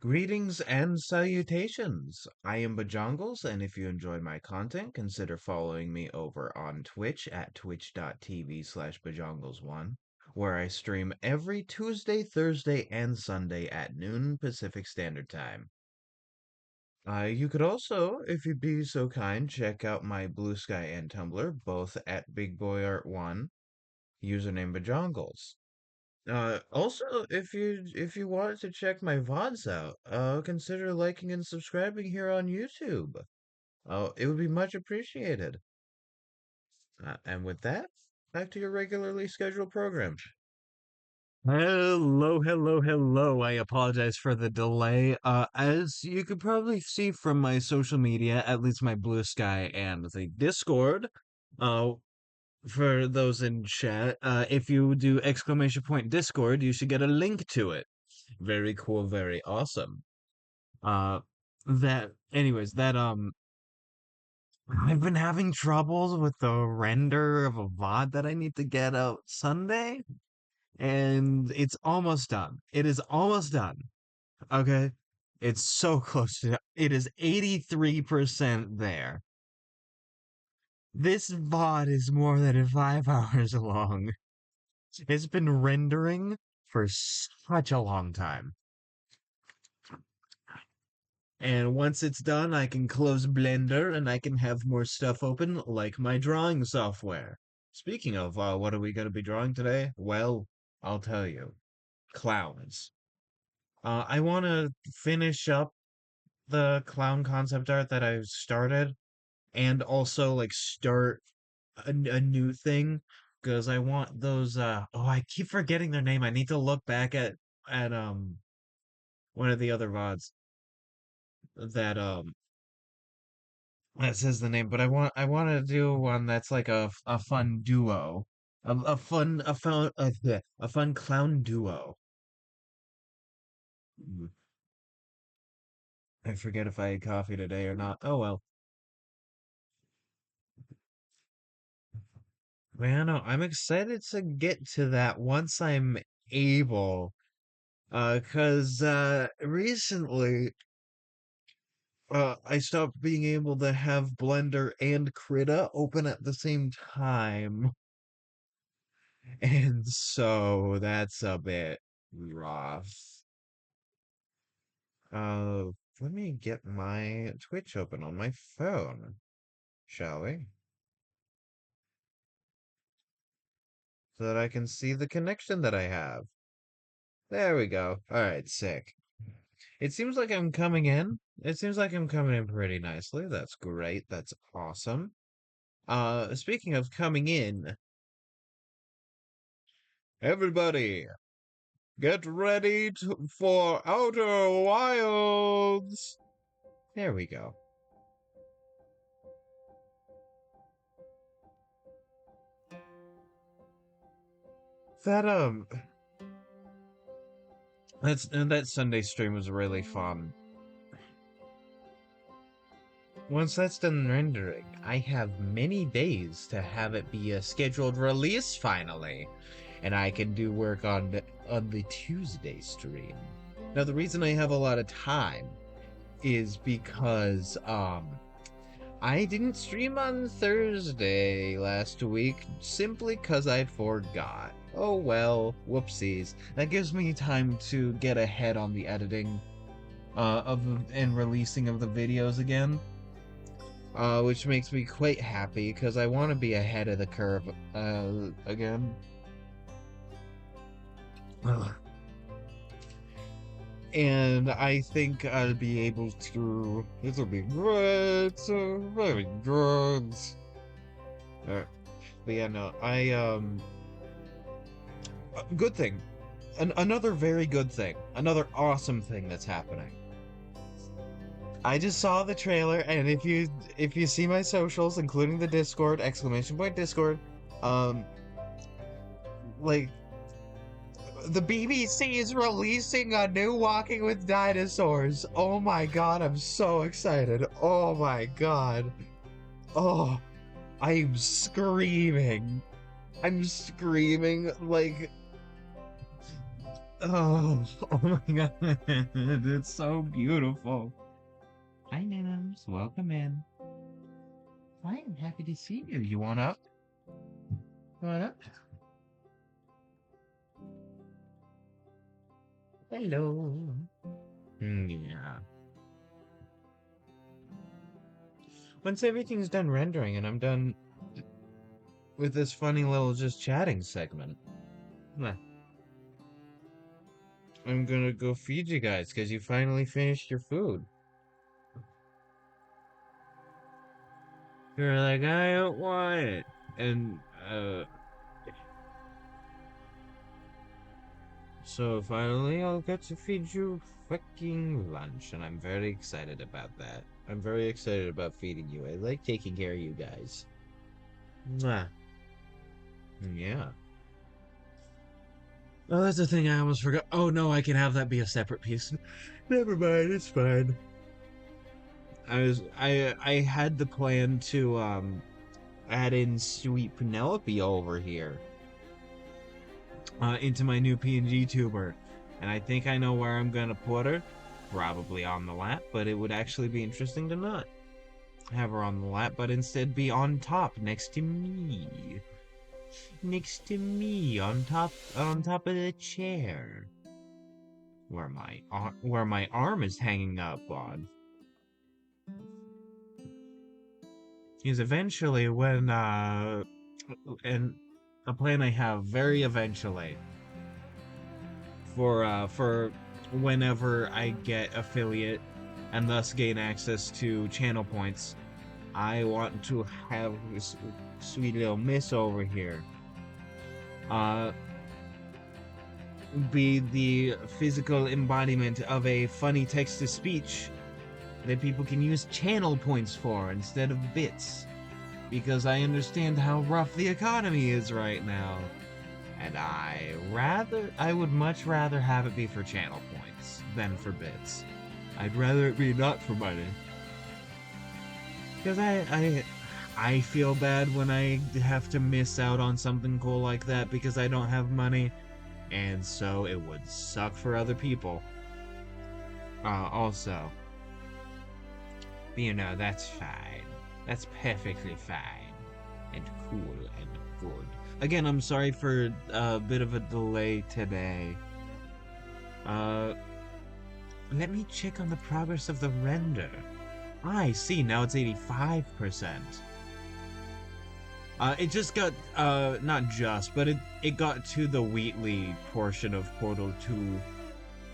Greetings and salutations. I am Bajongles, and if you enjoy my content, consider following me over on Twitch at twitch.tv/Bajongles1, where I stream every Tuesday, Thursday, and Sunday at noon Pacific Standard Time. You could also, if you'd be so kind, check out my Bluesky and Tumblr, both at BigBoyArt1, username Bajongles. Also, if you wanted to check my VODs out, consider liking and subscribing here on YouTube. It would be much appreciated. And with that, back to your regularly scheduled program. Hello, hello, hello. I apologize for the delay. As you could probably see from my social media, at least my Blue Sky and the Discord, uh, for those in chat, if you do exclamation point Discord, you should get a link to it. Very cool, very awesome. Uh, anyways, I've been having troubles with the render of a VOD that I need to get out Sunday, and it's almost done. It is almost done. Okay. It's so close to it is 83% there. This VOD is more than 5 hours long. It's been rendering for such a long time. And once it's done, I can close Blender and I can have more stuff open, like my drawing software. Speaking of, what are we going to be drawing today? Well, I'll tell you. Clowns. I want to finish up the clown concept art that I started and also like start a new thing because I want those I keep forgetting their name. I need to look back at one of the other VODs that that says the name, but I want to do one that's like a fun duo. A fun clown duo. Mm, I forget if I had coffee today or not. Oh well. Man, no, I'm excited to get to that once I'm able. 'Cause recently I stopped being able to have Blender and Krita open at the same time. And so that's a bit rough. Uh, Let me get my Twitch open on my phone, shall we? So that I can see the connection that I have. There we go. All right, sick. It seems like I'm coming in. It seems like I'm coming in pretty nicely. That's great. That's awesome. Speaking of coming in, everybody, get ready for Outer Wilds. There we go. That That Sunday stream was really fun. Once that's done rendering, I have many days to have it be a scheduled release finally, and I can do work on the Tuesday stream. Now the reason I have a lot of time is because I didn't stream on Thursday last week simply because I forgot. Oh well, whoopsies. That gives me time to get ahead on the editing and releasing of the videos again. Which makes me quite happy because I want to be ahead of the curve again. Ugh. And I think I'll be able to. It'll be great, very good. But yeah, no, good thing, another very good thing, another awesome thing that's happening. I just saw the trailer, and if you see my socials, including the Discord, !Discord, um, like the BBC is releasing a new Walking with Dinosaurs. Oh my god, I'm so excited. Oh my god. Oh, I'm screaming. I'm screaming like oh, oh my god. It's so beautiful. Hi Nams, welcome in. Hi, I'm happy to see you. You want up? You want up? Hello. Yeah. Once everything's done rendering and I'm done with this funny little just chatting segment, I'm gonna go feed you guys because you finally finished your food. You're like, I don't want it. And, so finally I'll get to feed you fucking lunch, and I'm very excited about that. I'm very excited about feeding you. I like taking care of you guys. Mwah. Yeah. Oh, that's the thing I almost forgot. Oh no, I can have that be a separate piece. Never mind, it's fine. I had the plan to add in Sweet Penelope over here into my new PNG tuber, and I think I know where I'm gonna put her. Probably on the lap, but it would actually be interesting to not have her on the lap, but instead be on top next to me. Next to me on top of the chair. Where my arm is hanging up on. Is eventually when and a plan I have very eventually for whenever I get affiliate and thus gain access to channel points, I want to have this sweet little miss over here be the physical embodiment of a funny text-to-speech that people can use channel points for instead of bits, because I understand how rough the economy is right now, and I would much rather have it be for channel points than for bits. I'd rather it be not for money, because I feel bad when I have to miss out on something cool like that because I don't have money, and so it would suck for other people. Also, you know, that's fine. That's perfectly fine and cool and good. Again, I'm sorry for a bit of a delay today. Let me check on the progress of the render. I see, now it's 85%. It just got, not just, but it got to the Wheatley portion of Portal 2.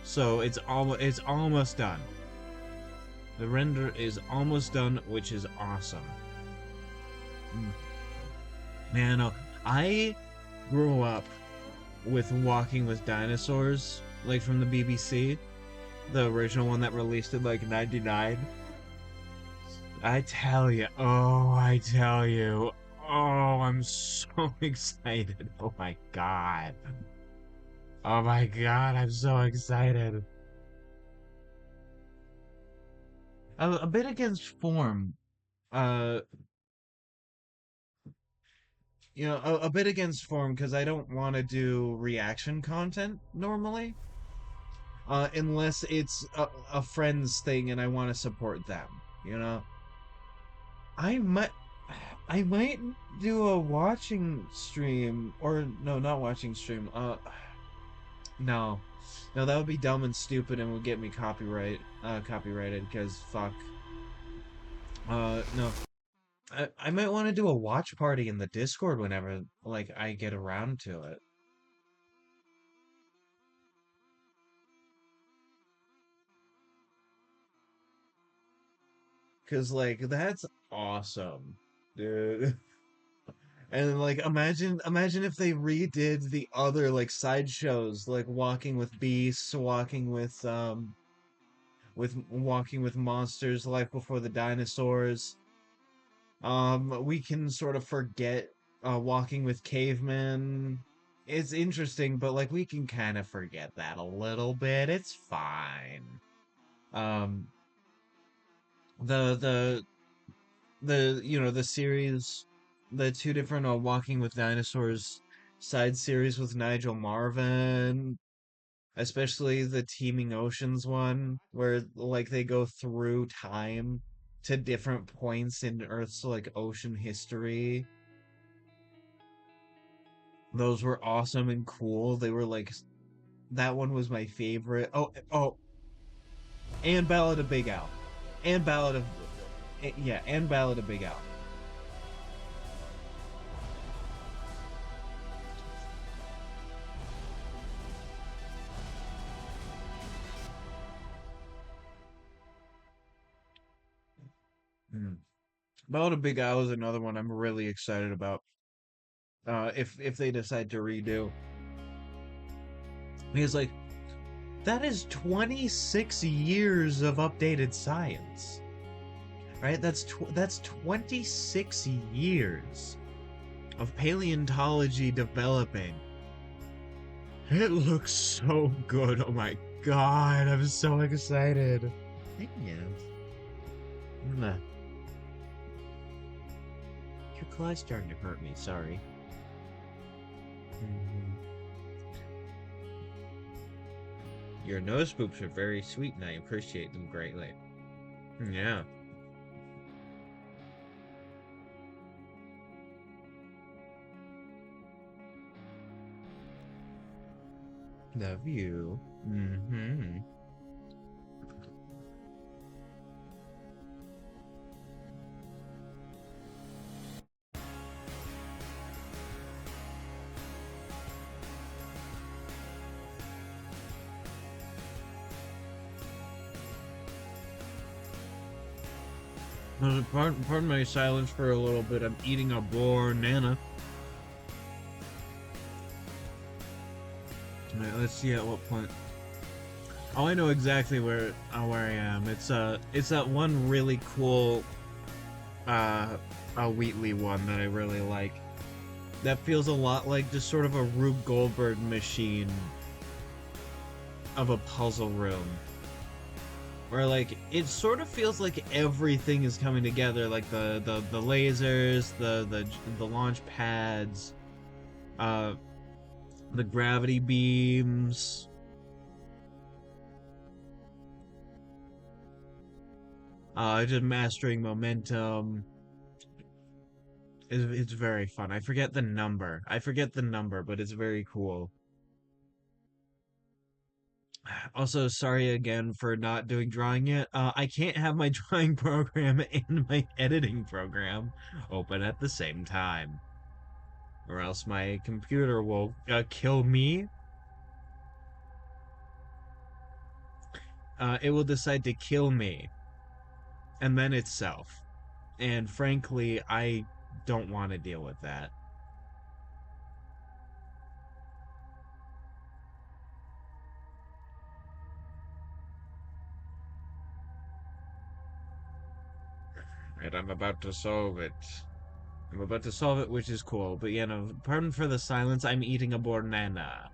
So it's almost done. The render is almost done, which is awesome. Man, I grew up with Walking with Dinosaurs, like from the BBC, the original one that released in like '99. I tell you, oh, I'm so excited. Oh my god. Oh my god, I'm so excited. A bit against form. Uh, a bit against form because I don't want to do reaction content normally, unless it's a friend's thing and I want to support them. You know, I might, I might do a watching stream or no, not watching stream. No, no, that would be dumb and stupid and would get me copyrighted because fuck. No. I might want to do a watch party in the Discord whenever like I get around to it. Cause like that's awesome, dude. And like imagine if they redid the other like side shows like Walking with Beasts, Walking with Monsters, Life Before the Dinosaurs. We can sort of forget Walking with Cavemen. It's interesting, but like we can kind of forget that a little bit. It's fine. Um, the the the series, the two different Walking with Dinosaurs side series with Nigel Marvin, especially the Teeming Oceans one, where like they go through time to different points in Earth's like ocean history. Those were awesome and cool. They were like that one was my favorite. Oh, and Ballad of Big Al, and Ballad of yeah, and Ballad of Big Al. Mm. Ballad of Big Al is another one I'm really excited about. If they decide to redo, because like that is 26 years of updated science, right? That's 26 years of paleontology developing. It looks so good. Oh my god, I'm so excited. Thank you. Mm. Your claw's starting to hurt me, sorry. Mhm. Your nose boops are very sweet and I appreciate them greatly. Yeah. Love you. Mm-hmm. Pardon my silence for a little bit. I'm eating a banana. Alright, let's see at what point. Oh, I know exactly where I am. It's that one really cool a Wheatley one that I really like. That feels a lot like just sort of a Rube Goldberg machine of a puzzle room. Where like it sort of feels like everything is coming together, like the lasers, the launch pads, uh the gravity beams. Just mastering momentum. It's very fun. I forget the number. But it's very cool. Also, sorry again for not doing drawing yet. I can't have my drawing program and my editing program open at the same time, or else my computer will kill me. It will decide to kill me and then itself. And frankly, I don't want to deal with that. And I'm about to solve it. Which is cool. But, pardon for the silence. I'm eating a banana.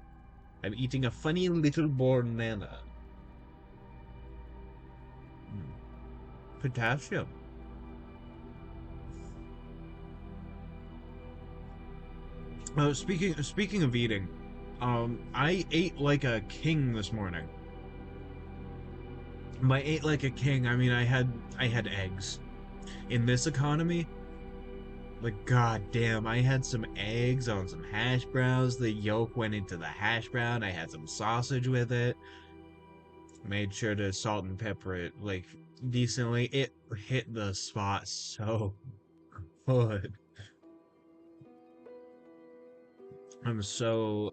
I'm eating a funny little banana. Potassium. Speaking of eating, I ate like a king this morning. By ate like a king, I mean I had eggs. In this economy, like goddamn, I had some eggs on some hash browns. The yolk went into the hash brown. I had some sausage with it. Made sure to salt and pepper it like decently. It hit the spot so good. I'm so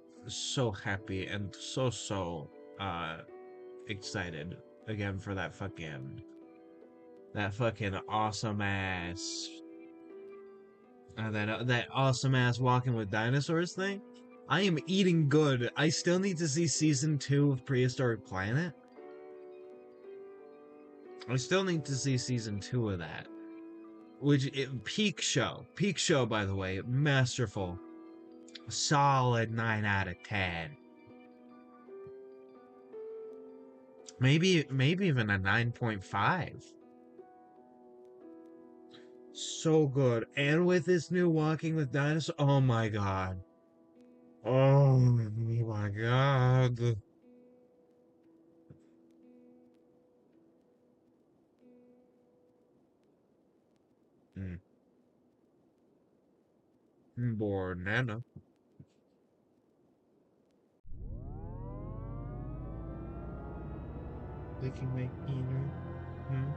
happy and so uh excited again for that fucking awesome ass that awesome ass walking with dinosaurs thing. I am eating good. I still need to see season 2 of Prehistoric Planet. I still need to see season 2 of that. Peak show by the way, masterful. Solid 9 out of 10. Maybe even a 9.5. So good. And with this new Walking with Dinosaurs, oh my god. Oh my god. Mm. Banana. Licking my inner. Hmm?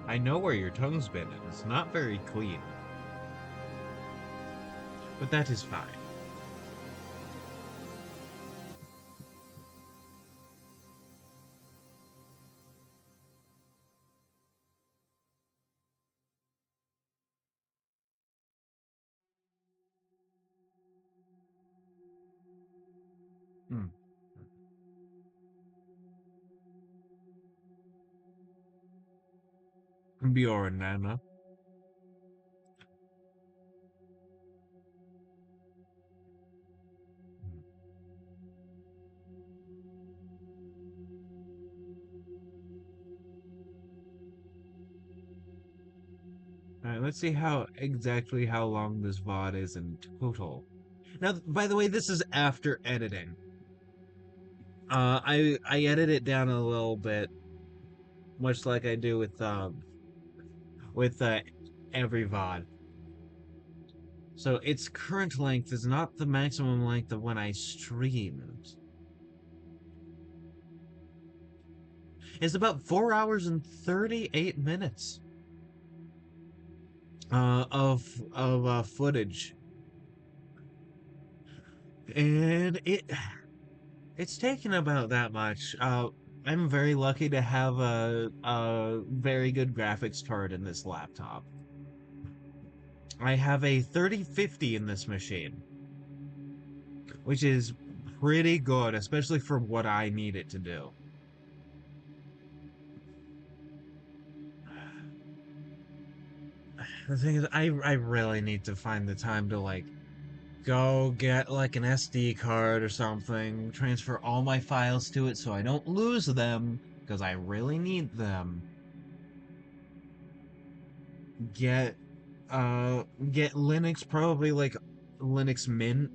I know where your tongue's been, and it's not very clean. But that is fine. Mm. Banana. Alright, let's see how long this VOD is in total. Now, by the way, this is after editing. I edit it down a little bit, much like I do with every VOD. So its current length is not the maximum length of when I streamed. It's about 4 hours and 38 minutes of footage, and it's taken about that much. I'm very lucky to have a very good graphics card in this laptop. I have a 3050 in this machine, which is pretty good, especially for what I need it to do. The thing is, I really need to find the time to like go get like an SD card or something, transfer all my files to it so I don't lose them because I really need them. Get get Linux, probably like Linux Mint,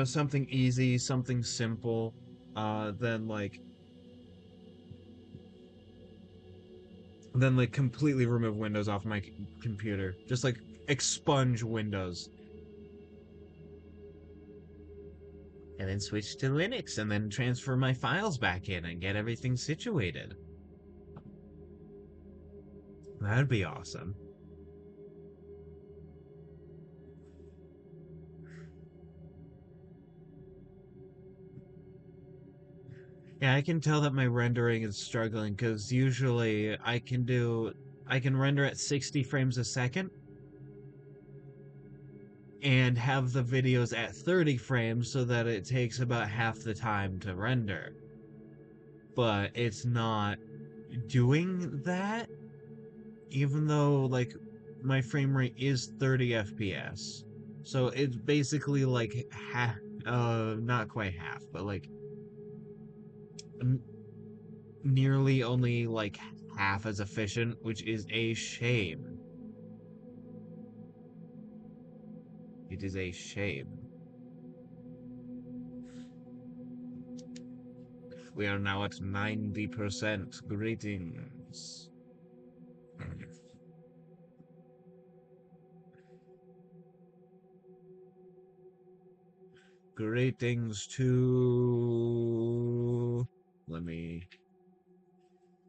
something easy, something simple. Then completely remove Windows off my computer. Just like expunge Windows. And then switch to Linux and then transfer my files back in and get everything situated. That'd be awesome. Yeah, I can tell that my rendering is struggling because usually I can render at 60 frames a second and have the videos at 30 frames so that it takes about half the time to render. But it's not doing that, even though like my frame rate is 30 FPS. So it's basically like half, not quite half, but like n- nearly only like half as efficient, which is a shame. It is a shame. We are now at 90%. Greetings. Greetings to... Let me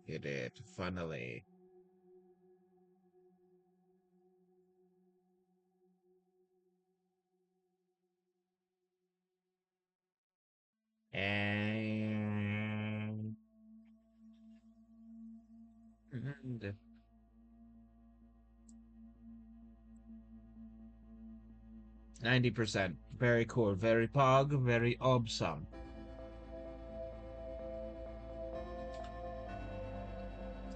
hit it, finally. And 90%. Very cool. Very pog. Very awesome.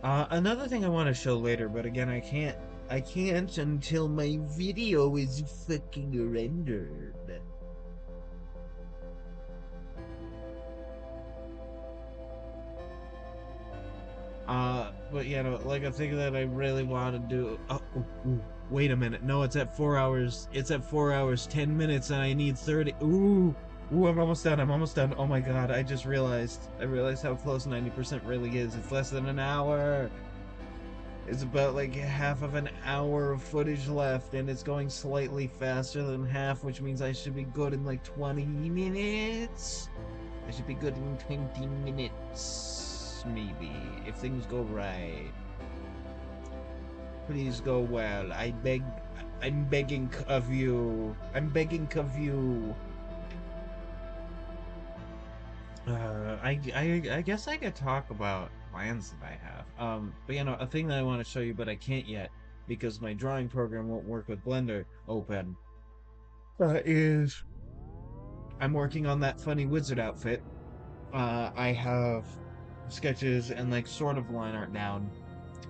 Another thing I want to show later, but again, I can't. I can't until my video is fucking rendered. But you know, like a thing that I really want to do. Oh, wait a minute. No, it's at 4 hours. It's at 4 hours, 10 minutes, and I need 30. Ooh, I'm almost done. I'm almost done. Oh my god, I just realized. I realized how close 90% really is. It's less than an hour. It's about like half of an hour of footage left, and it's going slightly faster than half, which means I should be good in like 20 minutes. I should be good in 20 minutes, maybe, if things go right. Please go well. I beg. I'm begging of you. I'm begging of you. I guess I could talk about plans that I have. But you know, a thing that I want to show you, but I can't yet because my drawing program won't work with Blender open. Is I'm working on that funny wizard outfit. I have sketches and like sort of line art down,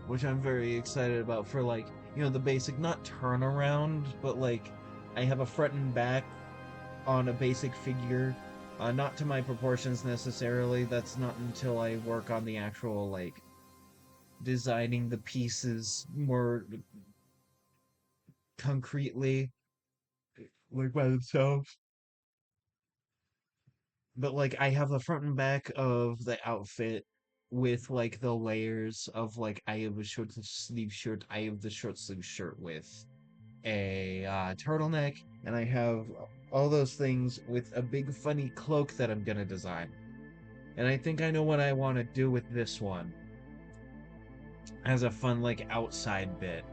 which I'm very excited about for like, you know, the basic, not turnaround, but like I have a front and back on a basic figure. Not to my proportions necessarily. That's not until I work on the actual like designing the pieces more concretely, like by themselves. But like I have the front and back of the outfit with like the layers of like I have a short sleeve shirt, I have the short sleeve shirt with a turtleneck, and I have all those things with a big funny cloak that I'm gonna design. And I think I know what I want to do with this one as a fun like outside bit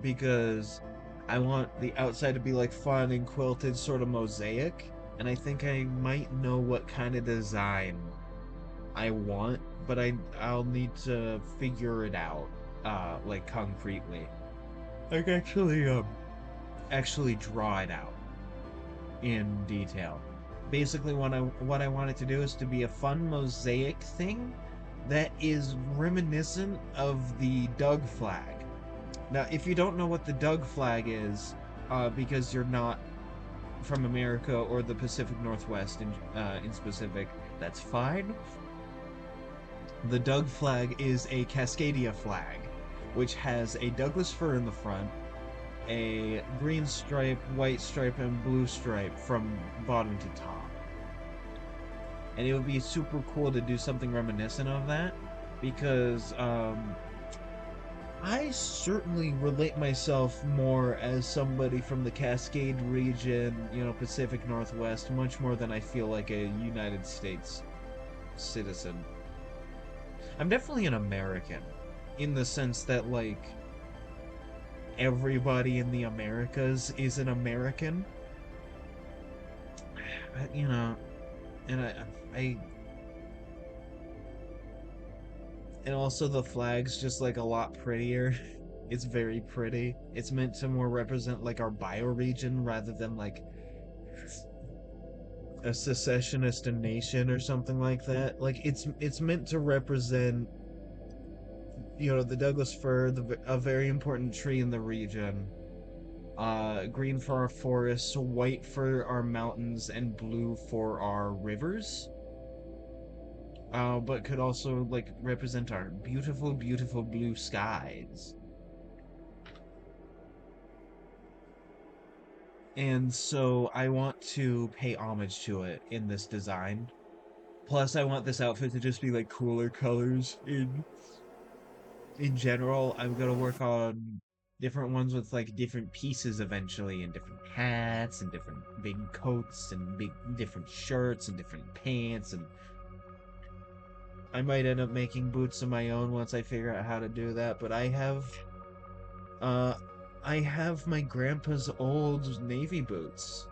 because I want the outside to be like fun and quilted sort of mosaic, and I think I might know what kind of design I want, but I'll need to figure it out like concretely. Like actually draw it out in detail. Basically what I want it to do is to be a fun mosaic thing that is reminiscent of the Doug flag. Now, if you don't know what the Doug flag is, because you're not from America or the Pacific Northwest in specific, that's fine. The Doug flag is a Cascadia flag, which has a Douglas fir in the front, a green stripe, white stripe, and blue stripe from bottom to top. And it would be super cool to do something reminiscent of that because I certainly relate myself more as somebody from the Cascade region, you know, Pacific Northwest, much more than I feel like a United States citizen. I'm definitely an American in the sense that, like, everybody in the Americas is an American. But, you know, and I, and also the flag's just like a lot prettier. It's very pretty. It's meant to more represent like our bioregion rather than like a secessionist nation or something like that. Like it's meant to represent the Douglas fir, a very important tree in the region. Green for our forests, white for our mountains, and blue for our rivers. But could also like represent our beautiful, beautiful blue skies. And so I want to pay homage to it in this design. Plus, I want this outfit to just be like cooler colors in general. I'm gonna work on different ones with like different pieces eventually, and different hats, and different big coats, and big different shirts, and different pants, and I might end up making boots of my own once I figure out how to do that. But uh, I have my grandpa's old navy boots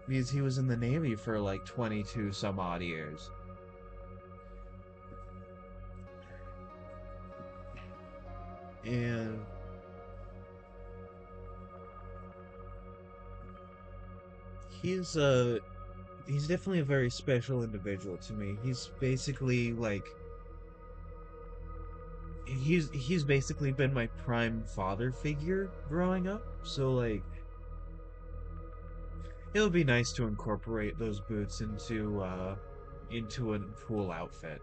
because he was in the navy for like 22 some odd years. And he's uh he's definitely a very special individual to me. He's basically like he's basically been my prime father figure growing up. So like it would be nice to incorporate those boots into a cool outfit.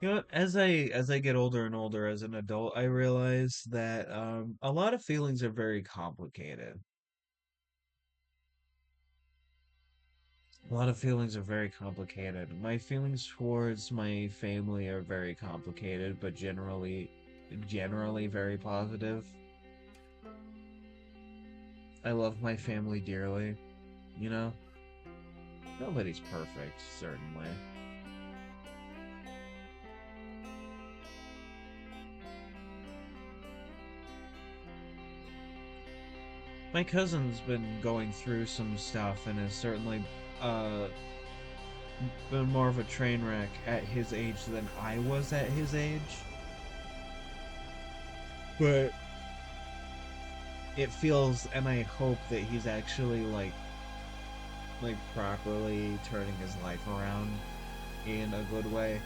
You know, as I get older and older as an adult, I realize that a lot of feelings are very complicated. A lot of feelings are very complicated. My feelings towards my family are very complicated, but generally very positive. I love my family dearly, you know? Nobody's perfect, certainly. My cousin's been going through some stuff and has certainly uh been more of a train wreck at his age than I was at his age. But it feels, and I hope that he's actually like properly turning his life around in a good way.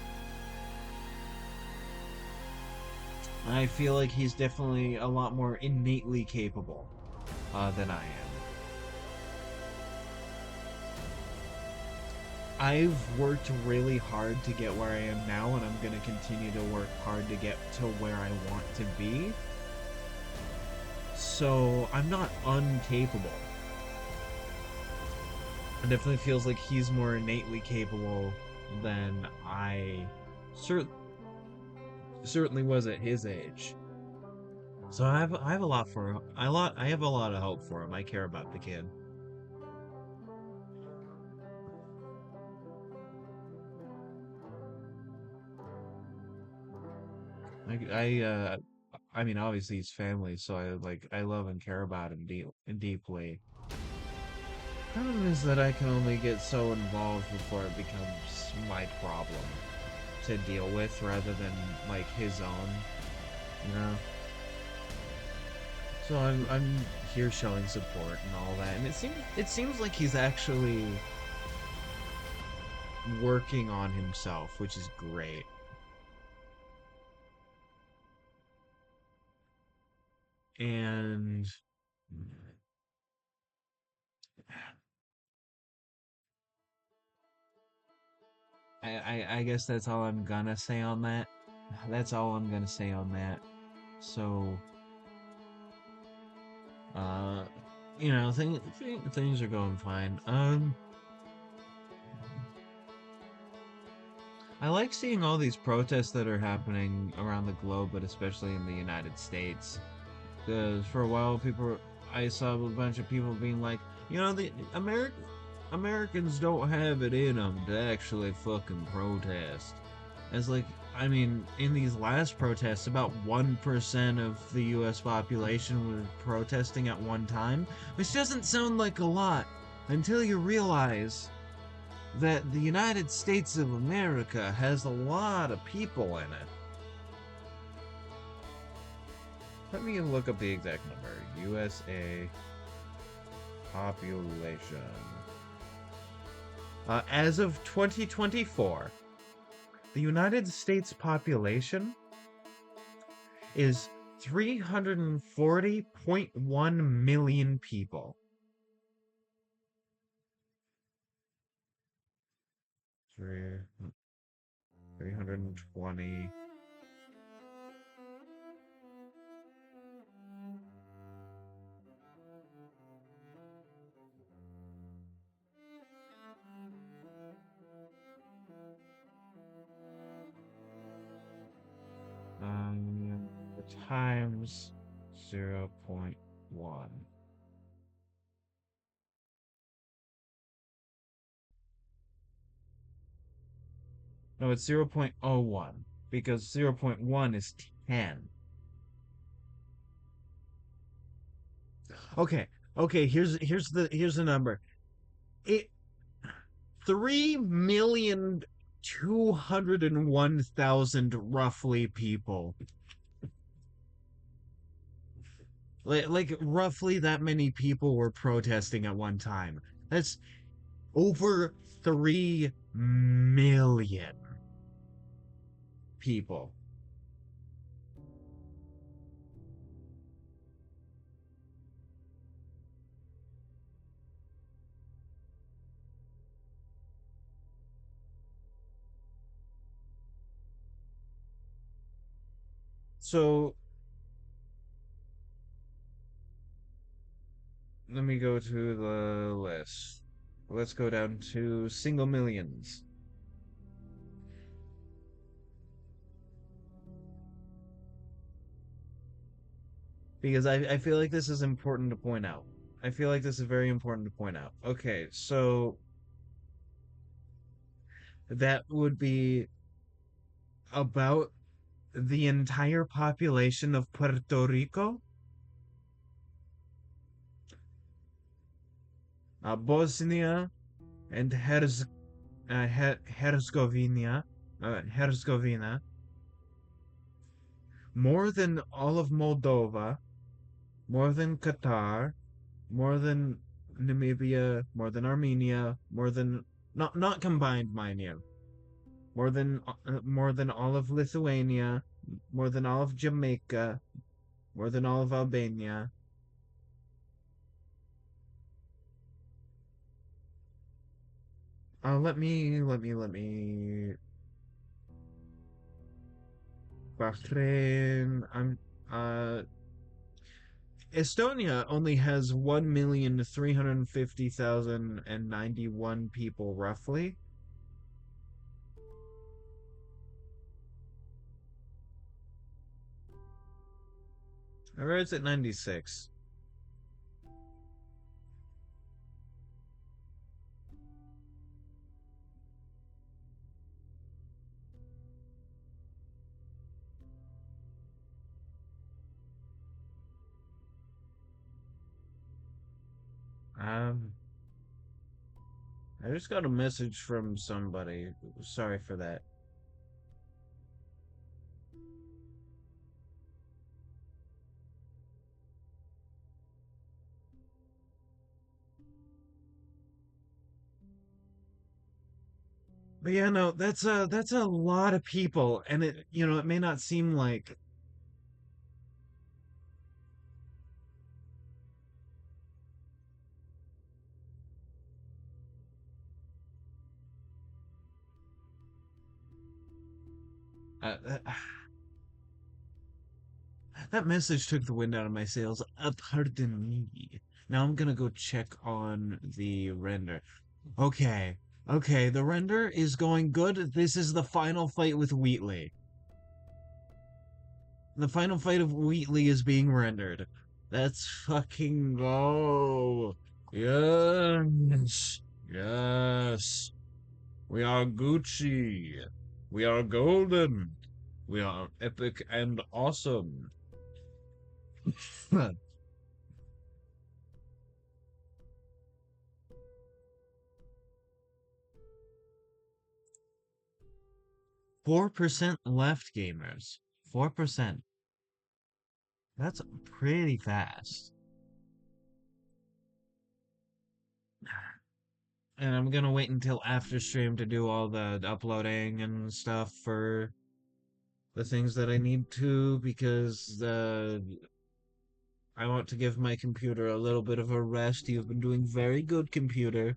I feel like he's definitely a lot more innately capable than I am. I've worked really hard to get where I am now, and I'm going to continue to work hard to get to where I want to be. So I'm not uncapable. It definitely feels like he's more innately capable than I cer- certainly was at his age. So I have a lot for him. I have a lot of hope for him. I care about the kid. I mean, obviously he's family, so I love and care about him deeply. Problem is that I can only get so involved before it becomes my problem to deal with rather than like his own, you know? So I'm here showing support and all that, and it seems like he's actually working on himself, which is great. And I guess that's all I'm gonna say on that. That's all I'm gonna say on that. So, uh, things are going fine. I like seeing all these protests that are happening around the globe, but especially in the United States. Because for a while, I saw a bunch of people being like, the Americans don't have it in them to actually fucking protest. As like, I mean, in these last protests, about 1% of the US population was protesting at one time, which doesn't sound like a lot until you realize that the United States of America has a lot of people in it. Let me look up the exact number. USA population. As of 2024, the United States population is 340.1 million people. 320. Times 0.1. No, it's 0.01 because 0.1 is 10. Okay, okay, here's the number. It 3,201,000 roughly people. Like roughly that many people were protesting at one time. That's over 3 million people. So let me go to the list. Let's go down to single millions. Because I feel like this is important to point out. I feel like this is very important to point out. Okay, so that would be about the entire population of Puerto Rico, Bosnia and Herzegovina, Herzegovina, more than all of Moldova, more than Qatar, more than Namibia, more than Armenia, more than not combined, mind you, more than all of Lithuania, more than all of Jamaica, more than all of Albania. Let me. Bahrain. Uh. Estonia only has 1,350,091 people, roughly. Or is it 96? Um, I just got a message from somebody. Sorry for that. But yeah, no, that's a lot of people, and it may not seem like uh, that message took the wind out of my sails. Pardon me. Now I'm gonna go check on the render. Okay, okay, the render is going good. This is the final fight with Wheatley. The final fight of Wheatley is being rendered. Let's fucking go. Yes. Yes. We are Gucci. We are golden. We are epic and awesome. 4% left, gamers. 4%. That's pretty fast. And I'm gonna wait until after stream to do all the uploading and stuff for the things that I need to, because I want to give my computer a little bit of a rest. You've been doing very good, computer.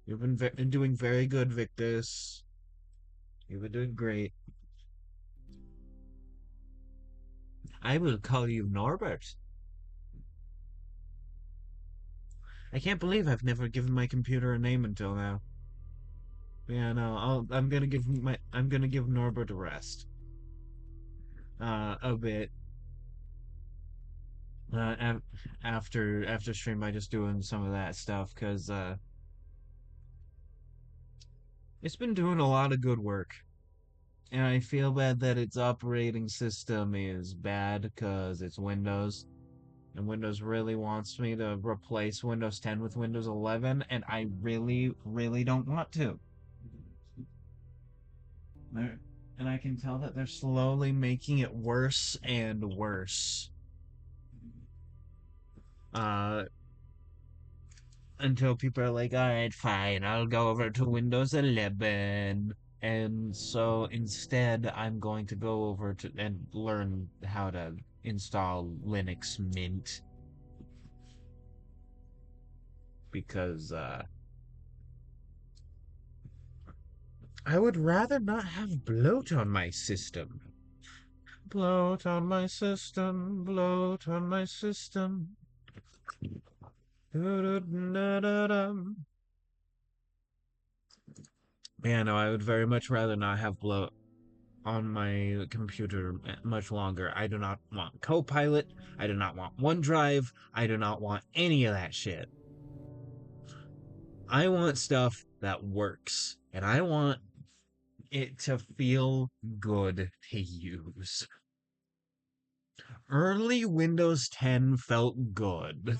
You've been doing very good, Victus. You've been doing great. I will call you Norbert. I can't believe I've never given my computer a name until now. Yeah, no, I'm gonna give Norbert a rest. A bit. Uh, after stream, by just doing some of that stuff, cause it's been doing a lot of good work, and I feel bad that its operating system is bad, cause it's Windows, and Windows really wants me to replace Windows 10 with Windows 11, and I really, really don't want to. And I can tell that they're slowly making it worse and worse. Uh, until people are like, all right, fine, I'll go over to Windows 11. And so instead, I'm going to go over to and learn how to install Linux Mint. Because I would rather not have bloat on my system. Bloat on my system, bloat on my system. Yeah, no, I would very much rather not have bloat on my computer much longer. I do not want Copilot. I do not want OneDrive. I do not want any of that shit. I want stuff that works, and I want it to feel good to use. Early Windows 10 felt good,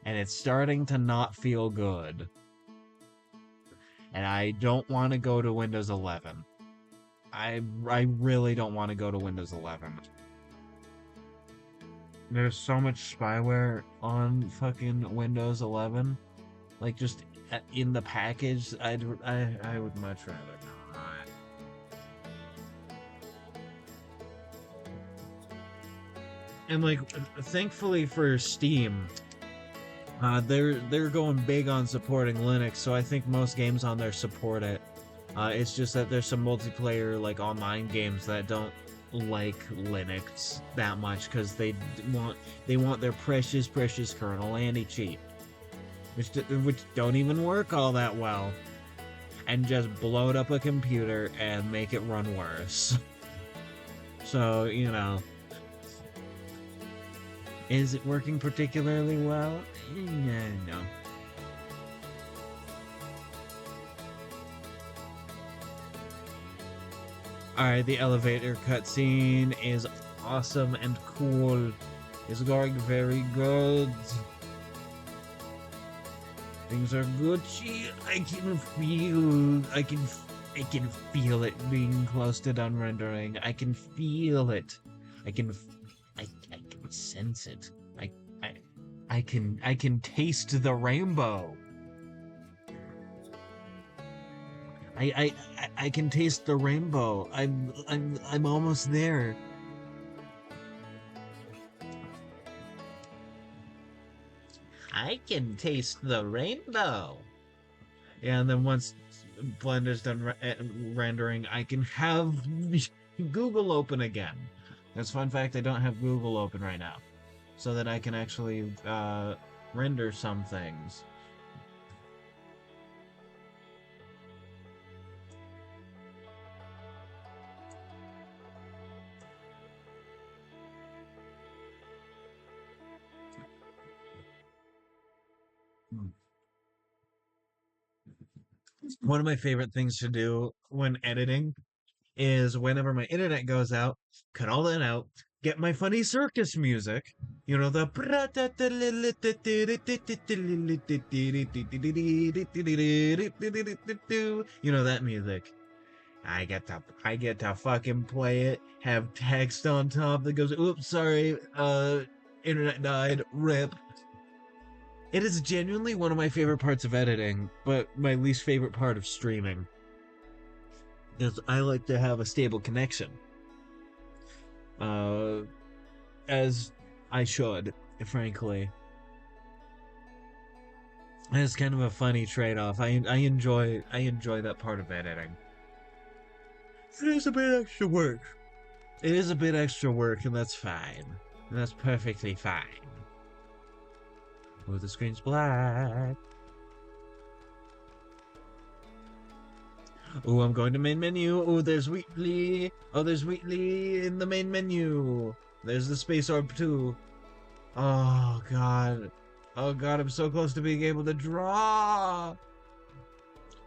and it's starting to not feel good. And I don't want to go to Windows 11. I really don't want to go to Windows 11. There's so much spyware on fucking Windows 11. Like, just in the package, I would much rather not. And like, thankfully for Steam, they're going big on supporting Linux, so I think most games on there support it. It's just that there's some multiplayer, like, online games that don't like Linux that much because they want their precious kernel anti-cheat, which don't even work all that well, and just bloat up a computer and make it run worse. So, you know, is it working particularly well? No. Alright, the elevator cutscene is awesome and cool. It's going very good. Things are Gucci. I can feel it being close to done rendering. I can feel it. I can sense it. I can taste the rainbow. I can taste the rainbow. I'm almost there. I can taste the rainbow. Yeah, and then once Blender's done rendering, I can have Google open again. That's a fun fact, I don't have Google open right now, so that I can actually render some things. One of my favorite things to do when editing is whenever my internet goes out, cut all that out, get my funny circus music, you know, the you know, that music, I get to fucking play it, have text on top that goes, oops, sorry, internet died, rip. It is genuinely one of my favorite parts of editing, but my least favorite part of streaming. Is I like to have a stable connection. Uh, as I should, frankly. It's kind of a funny trade-off. I enjoy that part of editing. It is a bit extra work. It is a bit extra work, and that's fine. That's perfectly fine. Oh, the screen's black. Oh, I'm going to main menu. Oh, there's Wheatley. Oh, there's Wheatley in the main menu. There's the space orb too. Oh god. Oh god, I'm so close to being able to draw.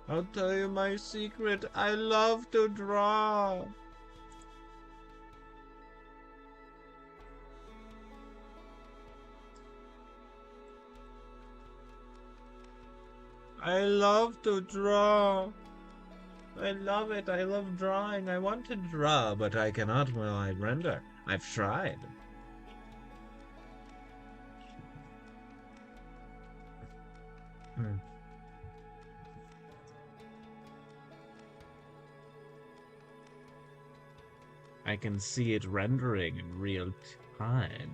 I'll tell you my secret. I love to draw. I love to draw. I love it. I love drawing. I want to draw, but I cannot while I render. I've tried. Hmm. I can see it rendering in real time.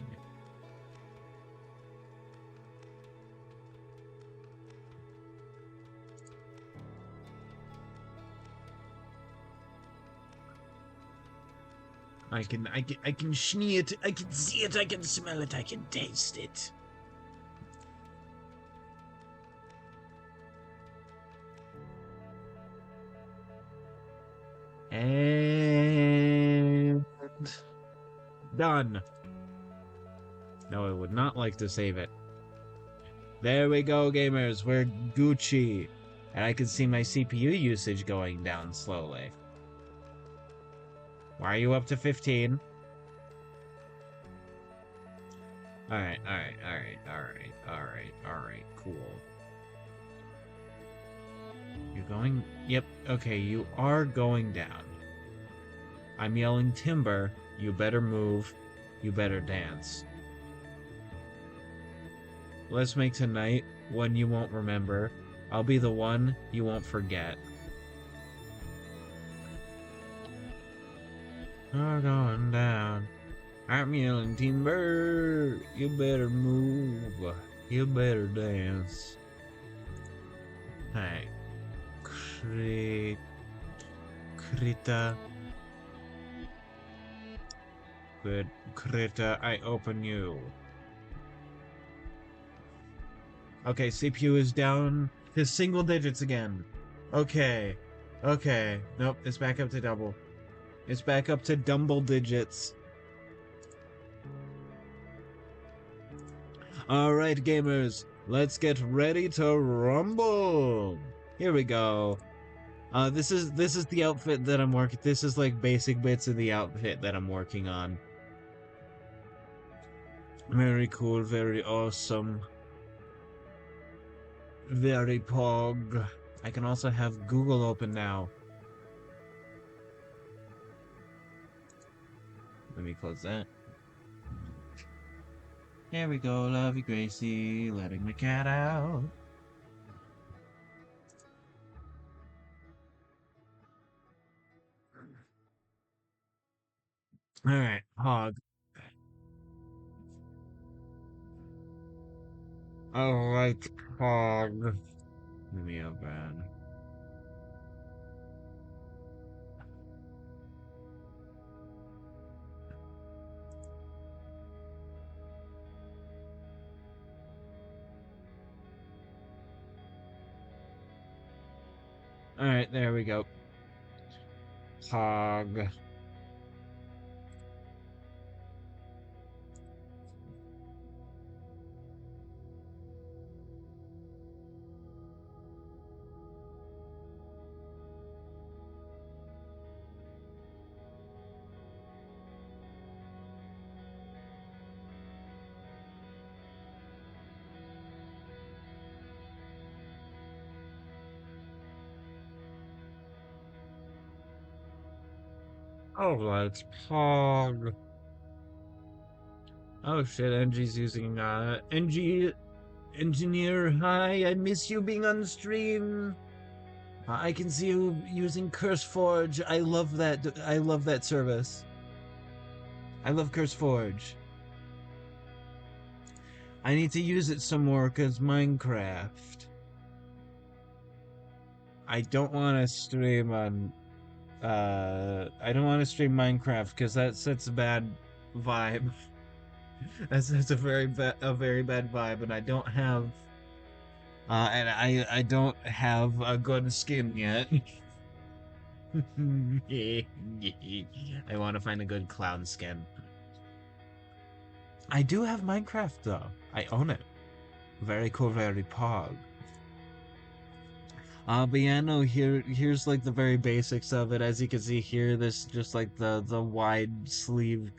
I can see it. I can see it. I can smell it. I can taste it. And done. No, I would not like to save it. There we go, gamers. We're Gucci. And I can see my CPU usage going down slowly. Why are you up to 15? Alright, cool. You're going... Yep, okay, you are going down. I'm yelling timber. You better move. You better dance. Let's make tonight one you won't remember. I'll be the one you won't forget. You're going down. I'm yelling timber. You better move. You better dance. Hey. Krita. Good. Krita, I open you. Okay, CPU is down to single digits again. Okay. Okay. Nope, it's back up to double. It's back up to double digits. Alright, gamers. Let's get ready to rumble. Here we go. This is the outfit that I'm working. This is like basic bits of the outfit that I'm working on. Very cool, very awesome. Very pog. I can also have Google open now. Let me close that. Here we go, Lovey Gracie, letting the cat out. Alright, hog. Alright, hog. Let me open. Alright, there we go. Hog. Oh, let's pog. Oh shit, NG's using NG engineer. Hi, I miss you being on stream. I can see you using CurseForge. I love that. I love that service. I love CurseForge. I need to use it some more because Minecraft. I don't want to stream on. I don't want to stream Minecraft because that sets a bad vibe. That's a very bad vibe, and I don't have. And I don't have a good skin yet. I want to find a good clown skin. I do have Minecraft though. I own it. Very cool, very pog. But yeah, no, here's like the very basics of it. As you can see here, this just like the wide sleeve,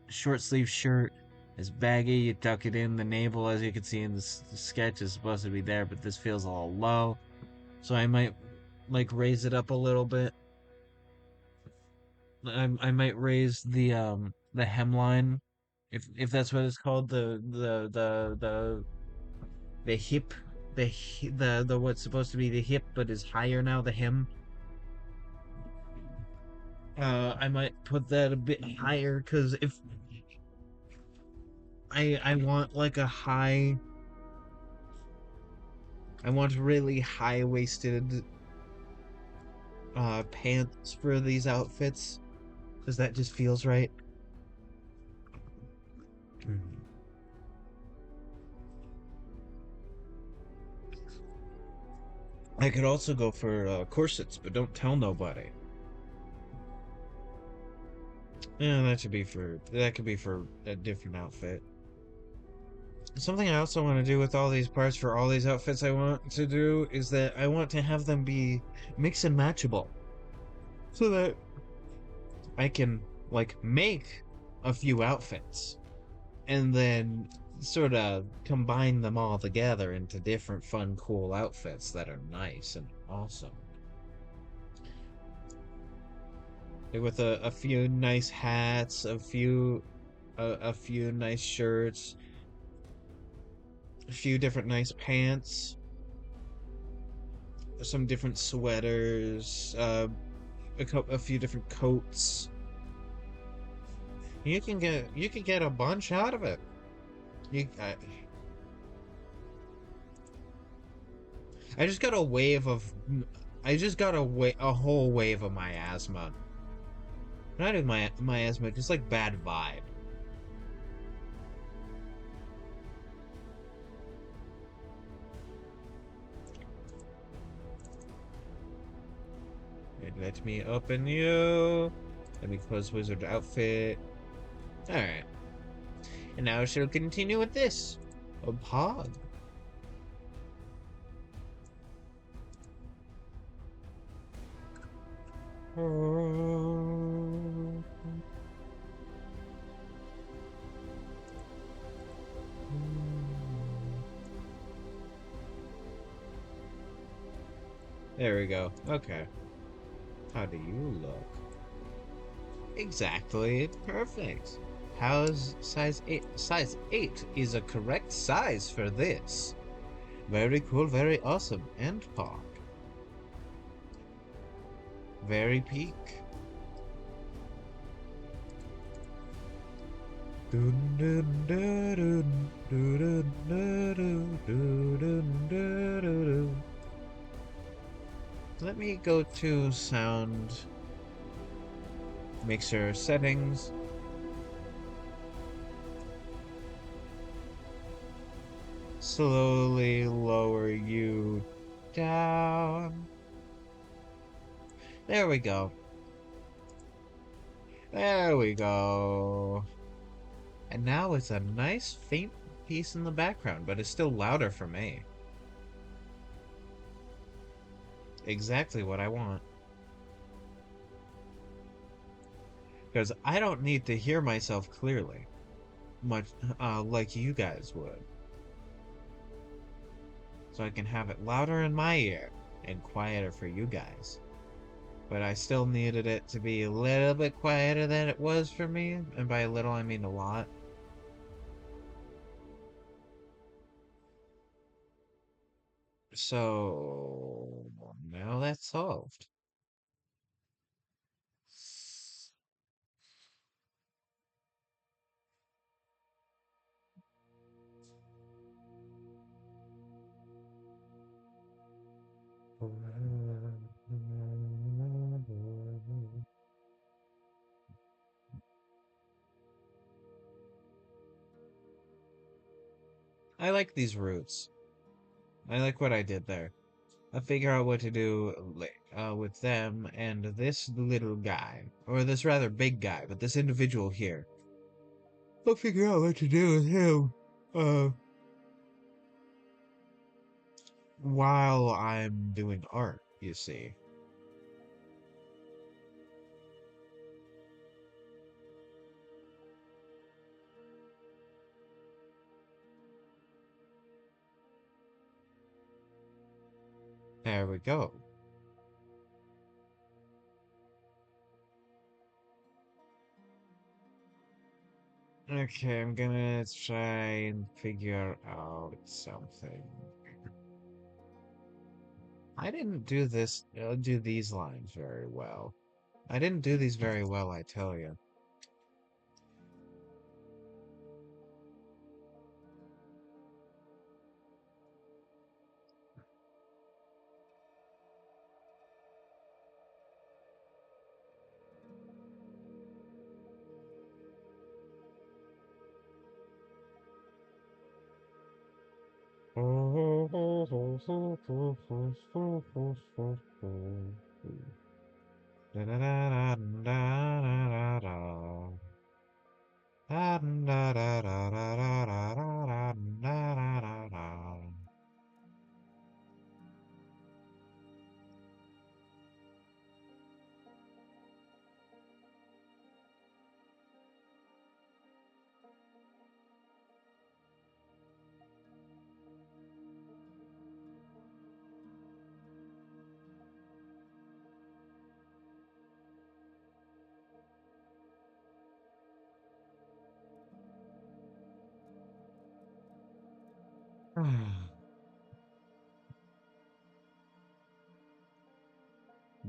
short sleeve shirt is baggy. You tuck it in. The navel, as you can see in the sketch, is supposed to be there, but this feels a little low. So I might like raise it up a little bit. I might raise the hemline, if that's what it's called, the hip, the what's supposed to be the hip but is higher now, the hem. I might put that a bit higher because if I want like I want really high waisted pants for these outfits because that just feels right. Mhm. I could also go for corsets, but don't tell nobody. Yeah, that could be for a different outfit. Something I also want to do with all these parts for all these outfits I want to do is that I want to have them be mix and matchable so that I can like make a few outfits and then sort of combine them all together into different fun cool outfits that are nice and awesome. Like with a few nice hats, a few nice shirts, a few different nice pants, some different sweaters, a few different coats. You can get a bunch out of it. You, I just got a wave of, I just got a whole wave of miasma. Not even miasma, just like bad vibe. And let me open you. Let me close wizard outfit. All right. And now she'll continue with this. A pog. There we go. Okay. How do you look? Exactly. Perfect. How's size 8? Size 8 is a correct size for this. Very cool, very awesome, and pog. Very peak. Let me go to sound mixer settings. Slowly lower you down. There we go. There we go. And now it's a nice faint piece in the background, but it's still louder for me. Exactly what I want. Because I don't need to hear myself clearly, much like you guys would. So I can have it louder in my ear and quieter for you guys. but I still needed it to be a little bit quieter than it was for me, and by a little I mean a lot. So now that's solved. I like these routes. I like what I did there. I figure out what to do with them and this little guy, or this rather big guy, but this individual here. I'll figure out what to do with him. Uh, while I'm doing art, you see. There we go. Okay, I'm gonna try and figure out something. I didn't do these lines very well. I didn't do these very well, I tell you.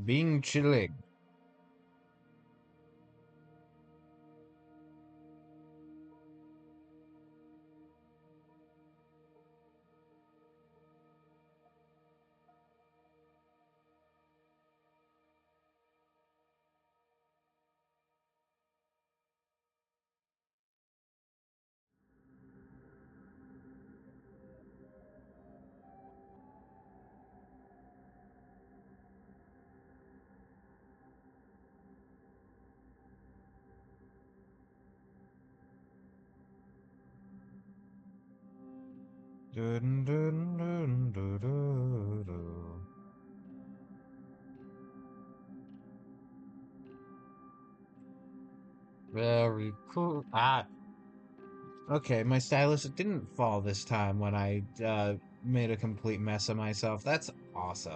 Being chilling. Dun, dun, dun, dun, dun, dun. Very cool. Okay, my stylus didn't fall this time when I made a complete mess of myself. That's awesome.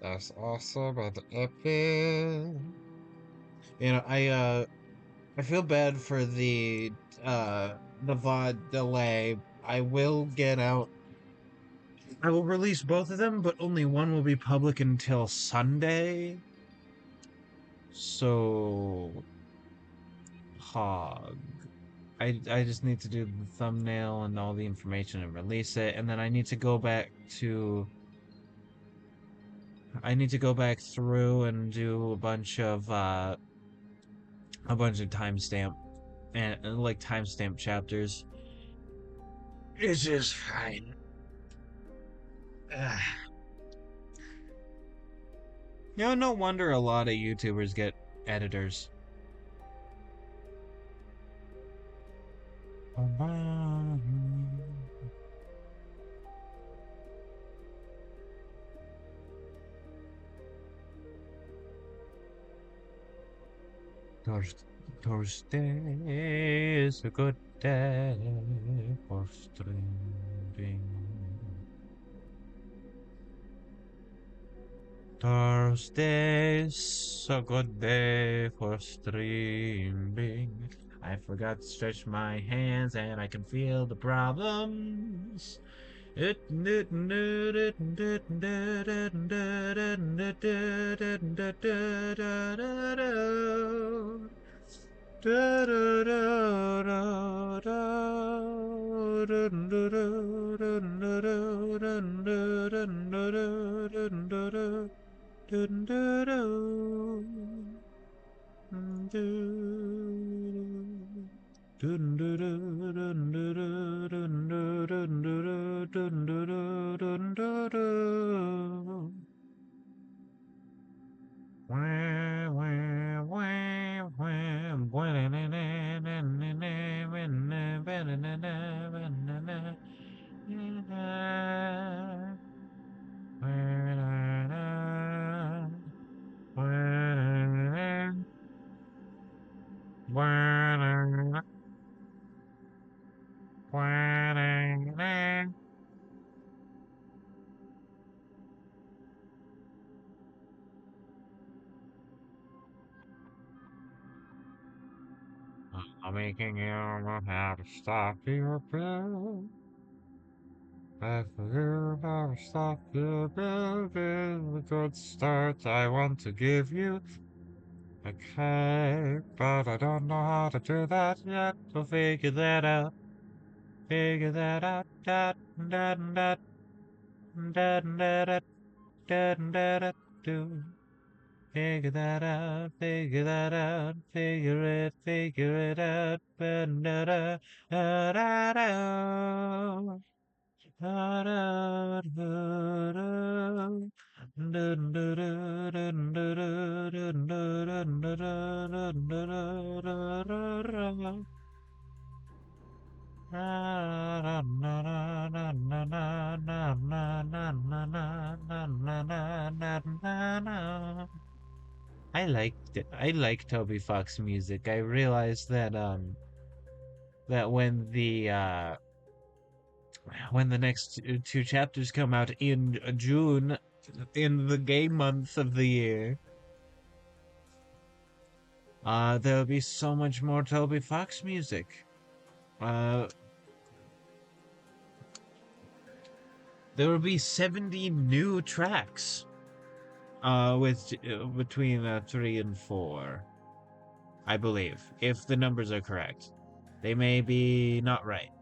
That's awesome and epic. I feel bad for the VOD delay. I will get out. I will release both of them, but only one will be public until Sunday. So hog. I just need to do the thumbnail and all the information and release it, and then I need to go back through and do a bunch of timestamp and like timestamp chapters. It's just fine. You know, no wonder a lot of YouTubers get editors. Thursday is a good day for streaming. Thursday's a good day for streaming. I forgot to stretch my hands and I can feel the problems. I'm making you know how to stop your bill. If you never stop your bill, is a good start I want to give you. Okay, but I don't know how to do that yet. So figure that out. Figure that out. Da da da da da da da da da do. Figure that out. Figure that out. Figure it out. Da da da da da da. Da da da da. Dun, dun, dun, dun, dun, dun, dun, dun, dun, dun, dun, dun, dun, dun, dun. I like Toby Fox music. I realized that that when the next two chapters come out in June, in the gay month of the year, there'll be so much more Toby Fox music. Uh, there will be 70 new tracks. With between 3 and 4, I believe, if the numbers are correct. They may be not right.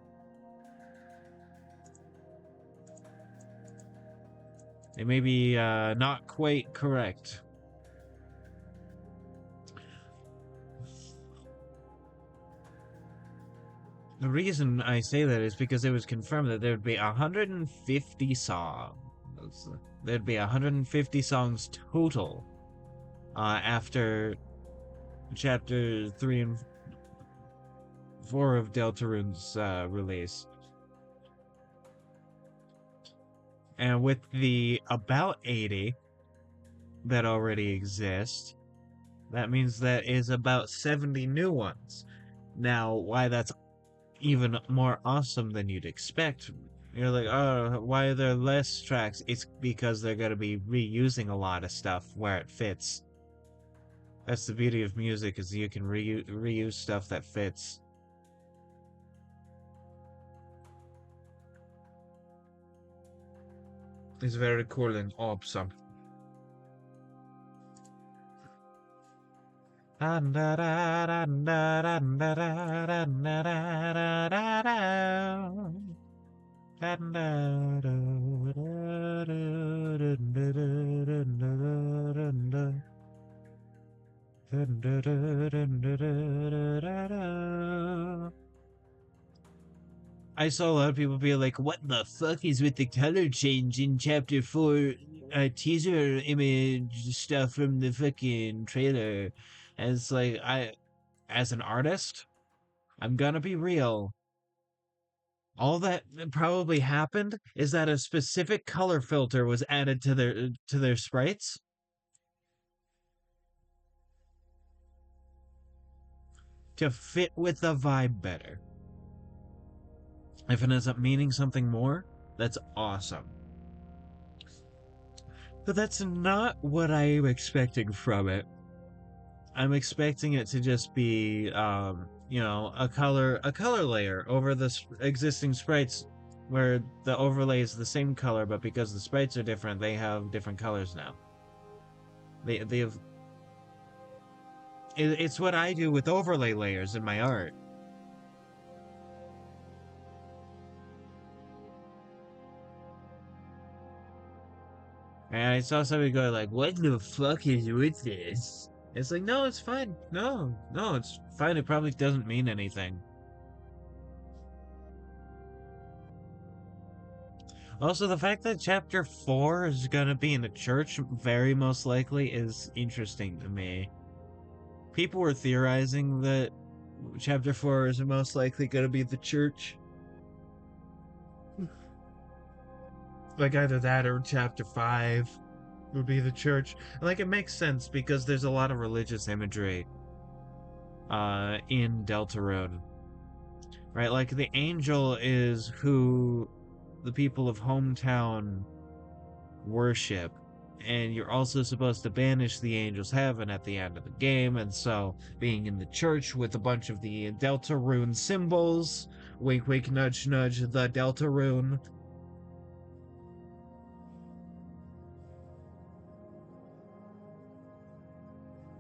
They may be not quite correct. The reason I say that is because it was confirmed that there'd be 150 songs. There'd be 150 songs total after chapter 3 and 4 of Deltarune's release. And with the about 80 that already exist, that means that is about 70 new ones. Now, why that's even more awesome than you'd expect. You're like, oh, why are there less tracks? It's because they're going to be reusing a lot of stuff where it fits. That's the beauty of music, is you can reuse stuff that fits. It's very cool and awesome. I saw a lot of people be like, what the fuck is with the color change in chapter 4 teaser image stuff from the fucking trailer? And it's like, as an artist, I'm gonna be real. All that probably happened is that a specific color filter was added to their sprites to fit with the vibe better. If it ends up meaning something more, that's awesome. But that's not what I'm expecting from it. I'm expecting it to just be, a color layer over the existing sprites, where the overlay is the same color, but because the sprites are different, they have different colors now. They have. It's what I do with overlay layers in my art. And I saw somebody go like, "What the fuck is with this?" It's like, no, it's fine. No, no, it's fine. It probably doesn't mean anything. Also, the fact that chapter 4 is gonna be in a church, very most likely, is interesting to me. People were theorizing that chapter 4 is most likely gonna be the church. Like either that or chapter 5 would be the church. Like it makes sense because there's a lot of religious imagery in Deltarune. Right? Like the angel is who the people of hometown worship, and you're also supposed to banish the angel's heaven at the end of the game, and so being in the church with a bunch of the Deltarune symbols, wink wink nudge nudge, the Deltarune.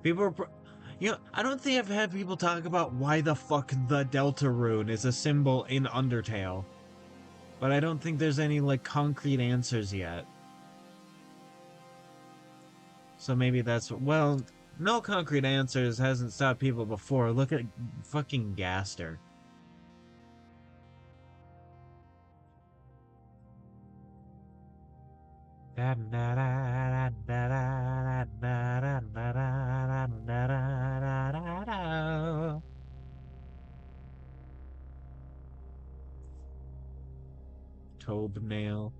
People are I don't think I've had people talk about why the fuck the Deltarune is a symbol in Undertale, but I don't think there's any like concrete answers yet. So maybe that's, well, no concrete answers hasn't stopped people before. Look at fucking Gaster. Toenail.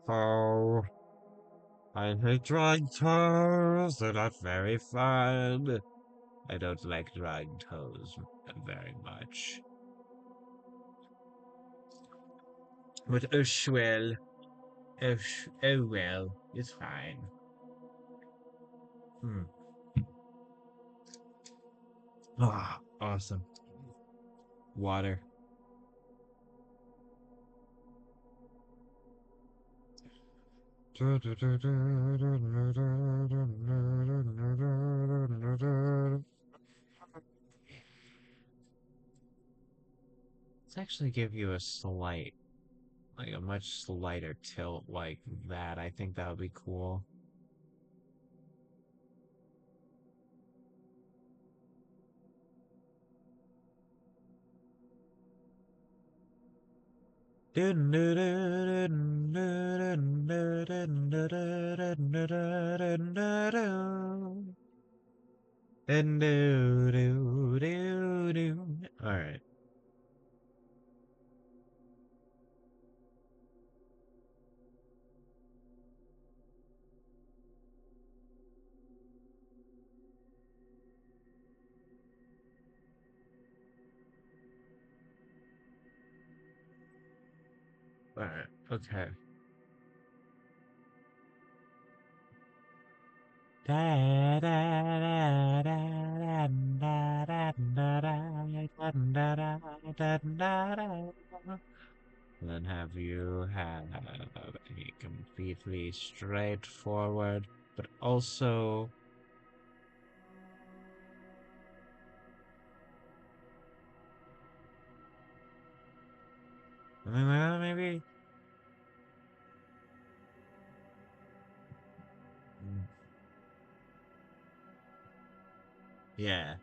Oh, I hate drawing toes. They're not very fun. I don't like drawing toes very much. But oh, well. Oh well. It's fine. Hmm. Ah, awesome. Water. Let's actually give you a like a much slighter tilt like that. I think that would be cool. All right. All right. Okay. Then have you have a completely straightforward, but also something like that, maybe? Mm, yeah.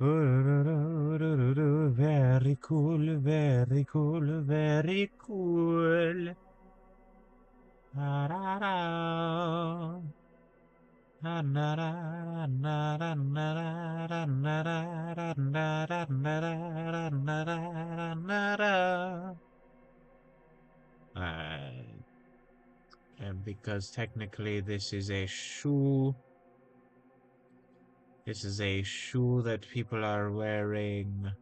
Very cool, very cool, very cool. Da-da-da. And because technically this is a shoe that people are wearing.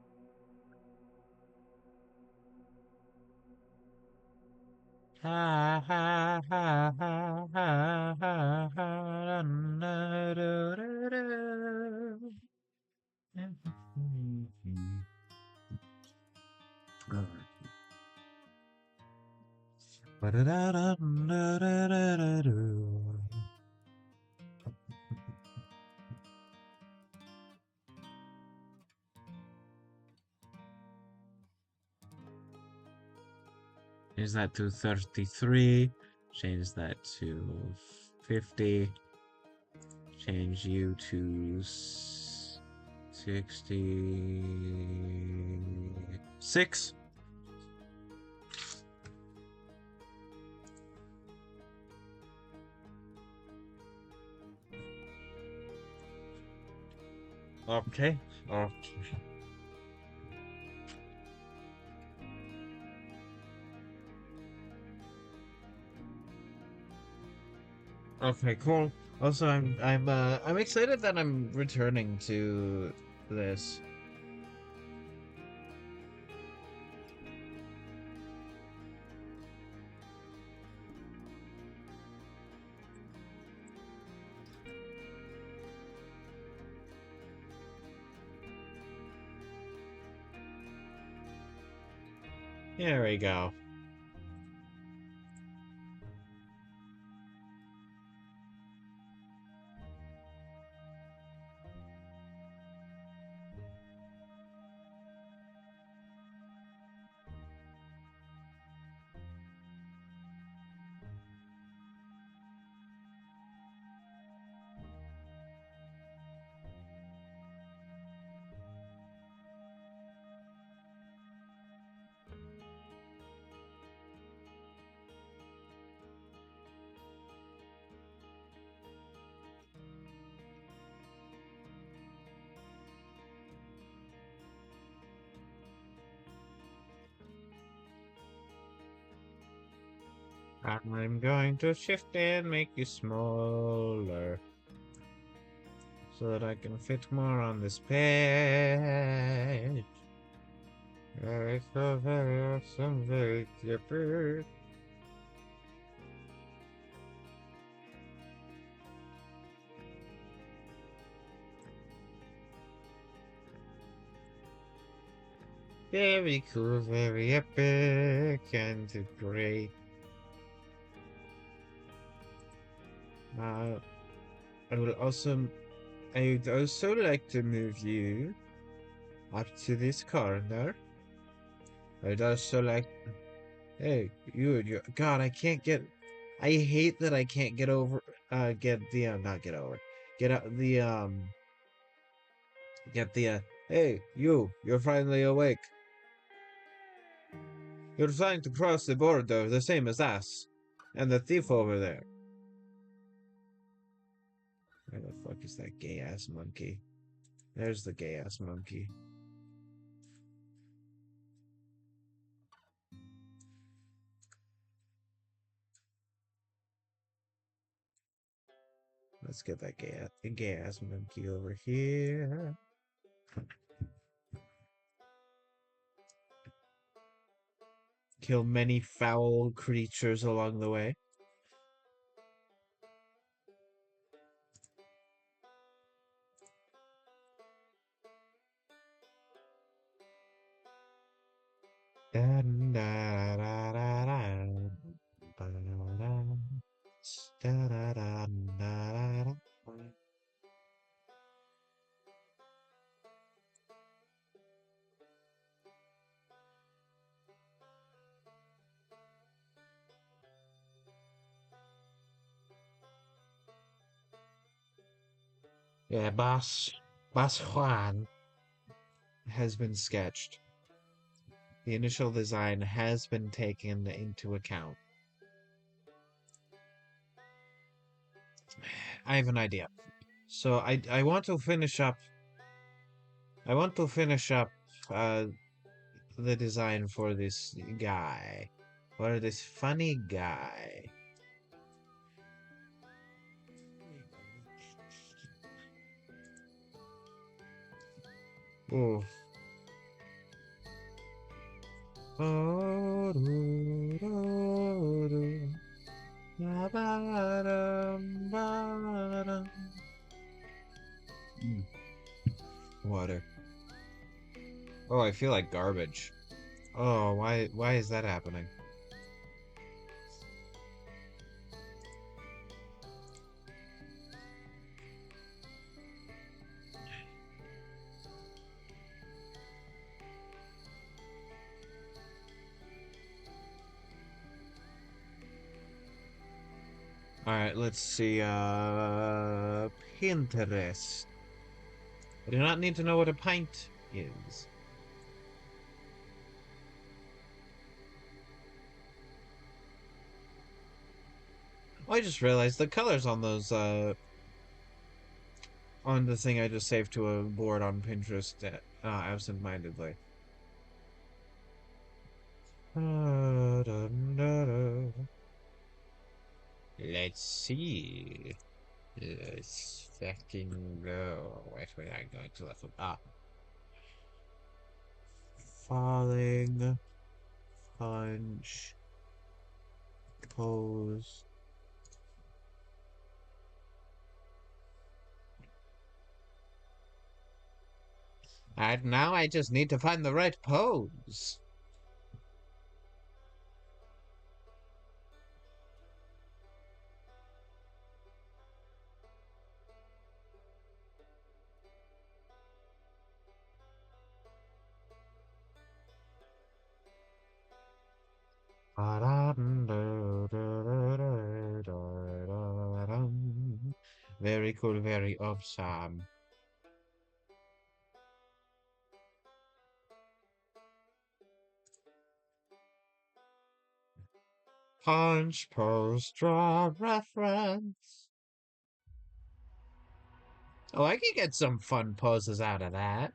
Change that to 33. Change that to 50. Change you to 66. Okay. Okay. Okay, cool. Also, I'm excited that I'm returning to this. Here we go. I'm going to shift and make you smaller so that I can fit more on this page. Very so very awesome, very different. Very cool, very epic, and great. Uh, I will also, I would also like to move you up to this corner. I'd also like, hey, God, I can't get, I hate that I can't get over, get the, not get over, get out the, get the, hey, you're finally awake. You're trying to cross the border the same as us. And the thief over there. Where the fuck is that gay ass monkey? There's the gay ass monkey. Let's get that gay ass monkey over here. Kill many foul creatures along the way. Yeah, boss. Boss Juan. has been sketched. The initial design has been taken into account. I have an idea. So I want to finish up. I want to finish up uh, the design for this guy, for this funny guy. Ooh. Mm, water. Oh, I feel like garbage. Oh, why is that happening? All right, let's see. Pinterest. I do not need to know what a pint is. Oh, I just realized the colors on those on the thing I just saved to a board on Pinterest absent-mindedly. Let's see. Let's fucking go. Wait, I'm going to left. Falling, punch, pose. And now I just need to find the right pose. Very cool, very awesome. Punch, pose, draw, reference. Oh, I could get some fun poses out of that.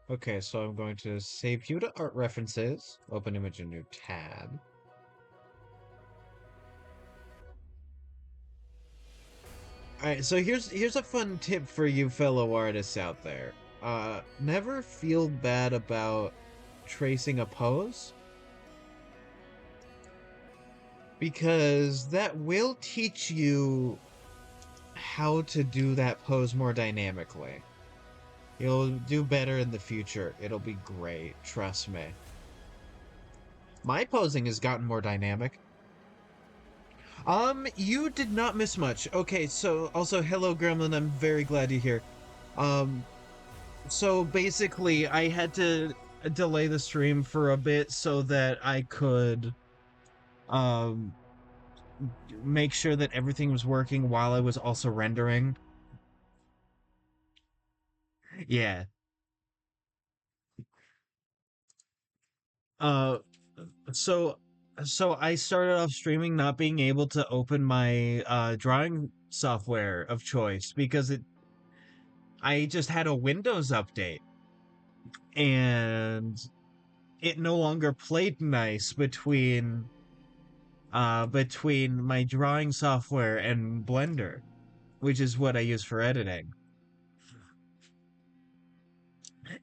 Okay, so I'm going to save you to art references. Open image in new tab. Alright, so here's a fun tip for you fellow artists out there. Never feel bad about tracing a pose, because that will teach you how to do that pose more dynamically. You'll do better in the future. It'll be great, trust me. My posing has gotten more dynamic. You did not miss much. Okay, so also hello Gremlin, I'm very glad you're here. Um, so basically I had to delay the stream for a bit so that I could um make sure that everything was working while I was also rendering. Yeah. Uh so so I started off streaming not being able to open my drawing software of choice because I just had a Windows update and it no longer played nice between my drawing software and Blender, which is what I use for editing.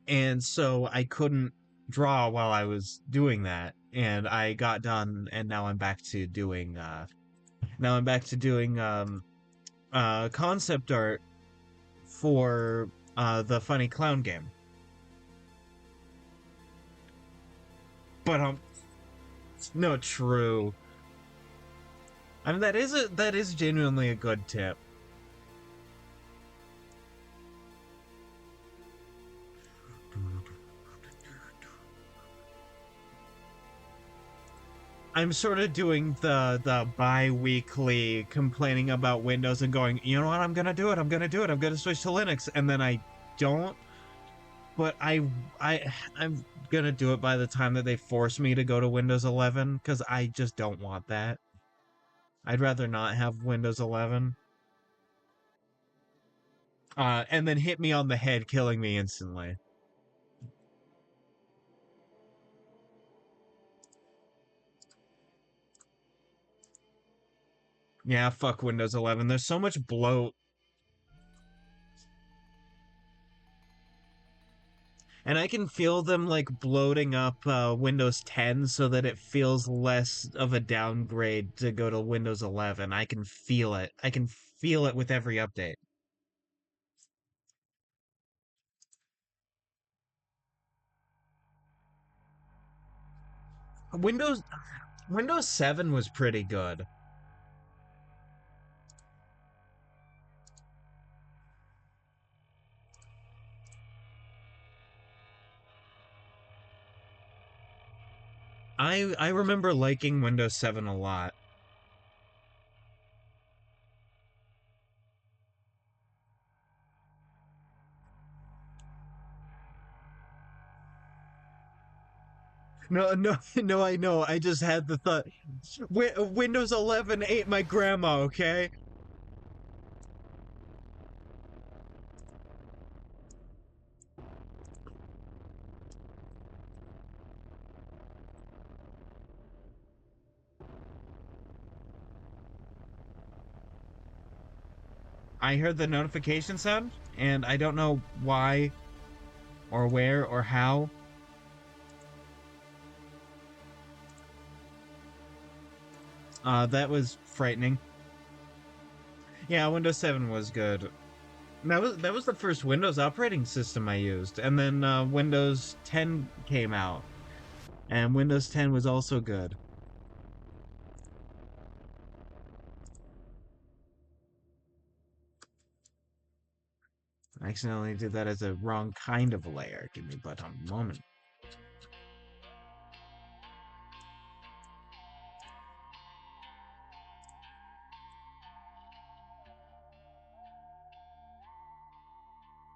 And so I couldn't draw while I was doing that, and I got done, and now I'm back to doing concept art for the funny clown game. But no, true. I mean that is genuinely a good tip. I'm sort of doing the bi-weekly complaining about Windows and going, you know what, I'm gonna do it, I'm gonna do it, I'm gonna switch to Linux, and then I don't. But I'm gonna do it by the time that they force me to go to Windows 11 because I just don't want that. I'd rather not have Windows 11. And then hit me on the head, killing me instantly. Yeah, fuck Windows 11. There's so much bloat. And I can feel them like bloating up Windows 10 so that it feels less of a downgrade to go to Windows 11. I can feel it. I can feel it with every update. Windows Windows 7 was pretty good. I remember liking Windows 7 a lot. No, no, no, I know. I just had the thought. Windows 11 ate my grandma, okay? I heard the notification sound, and I don't know why or where or how. That was frightening. Yeah, Windows 7 was good. That was the first Windows operating system I used, and then Windows 10 came out, and Windows 10 was also good. I accidentally did that as a wrong kind of layer. Give me but a moment.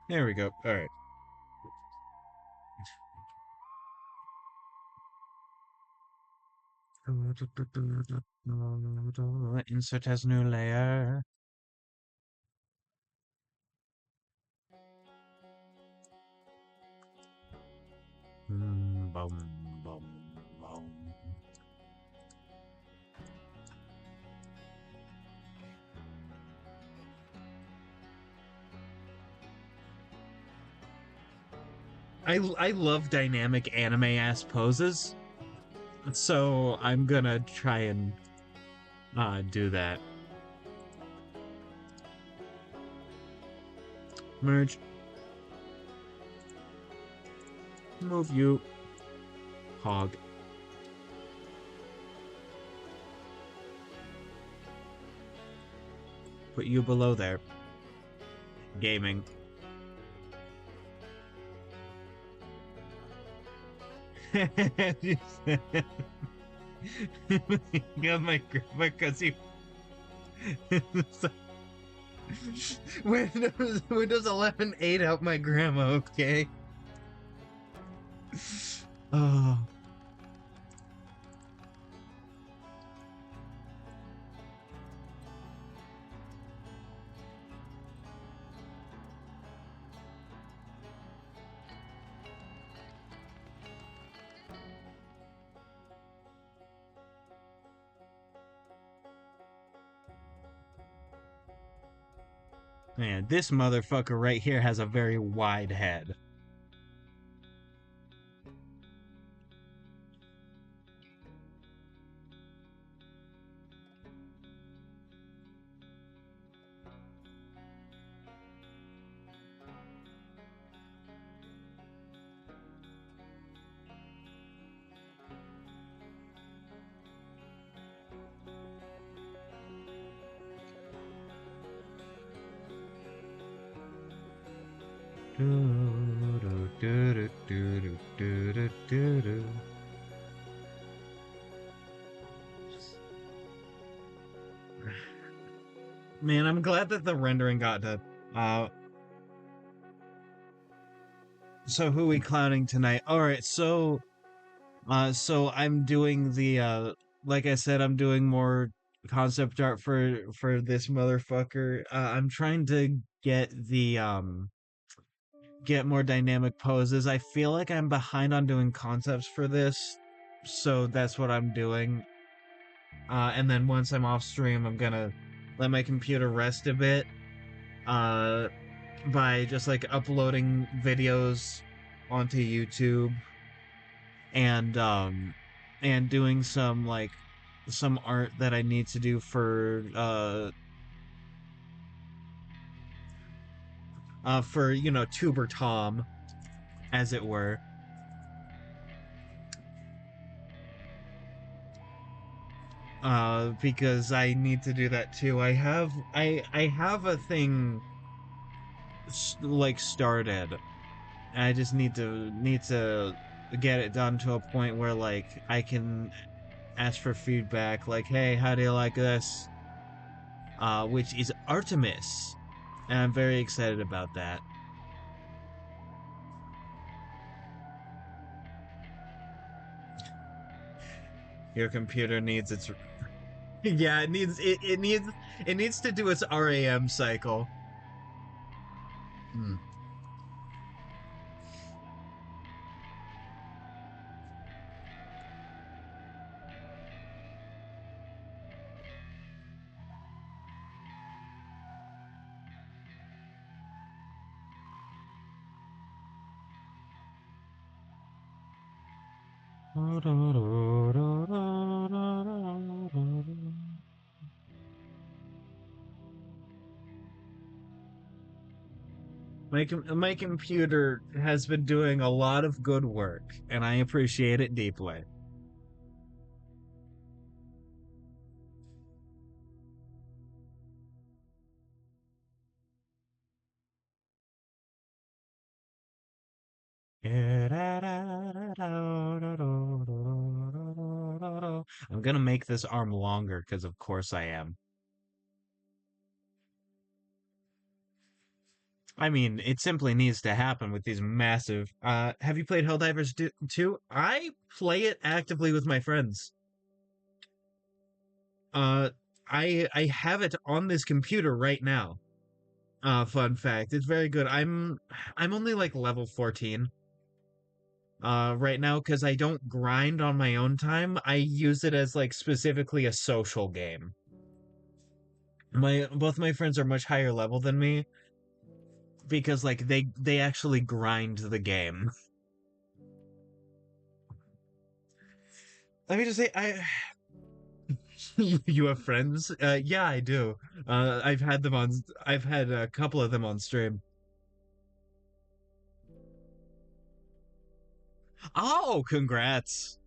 There we go. All right. Insert as new layer. Boom, boom, boom. I love dynamic anime ass poses, so I'm gonna try and do that. Merge. Move you. Hog. Put you below there. Gaming. Got my grandma because he Windows 11 ate out my grandma, okay? Oh. Man, this motherfucker right here has a very wide head. Man, I'm glad that the rendering got done. Uh, so who we clowning tonight? All right, so I'm doing like I said, I'm doing more concept art for this motherfucker. I'm trying to get more dynamic poses. I feel like I'm behind on doing concepts for this, so that's what I'm doing. And then once I'm off stream, I'm gonna let my computer rest a bit. Uh, by just like uploading videos onto YouTube and doing some art that I need to do for Tuber Tom, as it were. Because I need to do that too. I have a thing like started. I just need to get it done to a point where like I can ask for feedback like, hey, how do you like this? Which is Artemis. And I'm very excited about that. Your computer needs its yeah, it needs to do its RAM cycle. Hmm. My computer has been doing a lot of good work, and I appreciate it deeply. I'm gonna make this arm longer because, of course, I am. I mean, it simply needs to happen with these massive. Have you played Helldivers 2? I play it actively with my friends. Uh, I have it on this computer right now. Fun fact, it's very good. I'm only like level 14 right now because I don't grind on my own time. I use it as like specifically a social game. My both my friends are much higher level than me because like they actually grind the game. Let me just say I you have friends? Yeah, I do. I've had a couple of them on stream. Oh, congrats.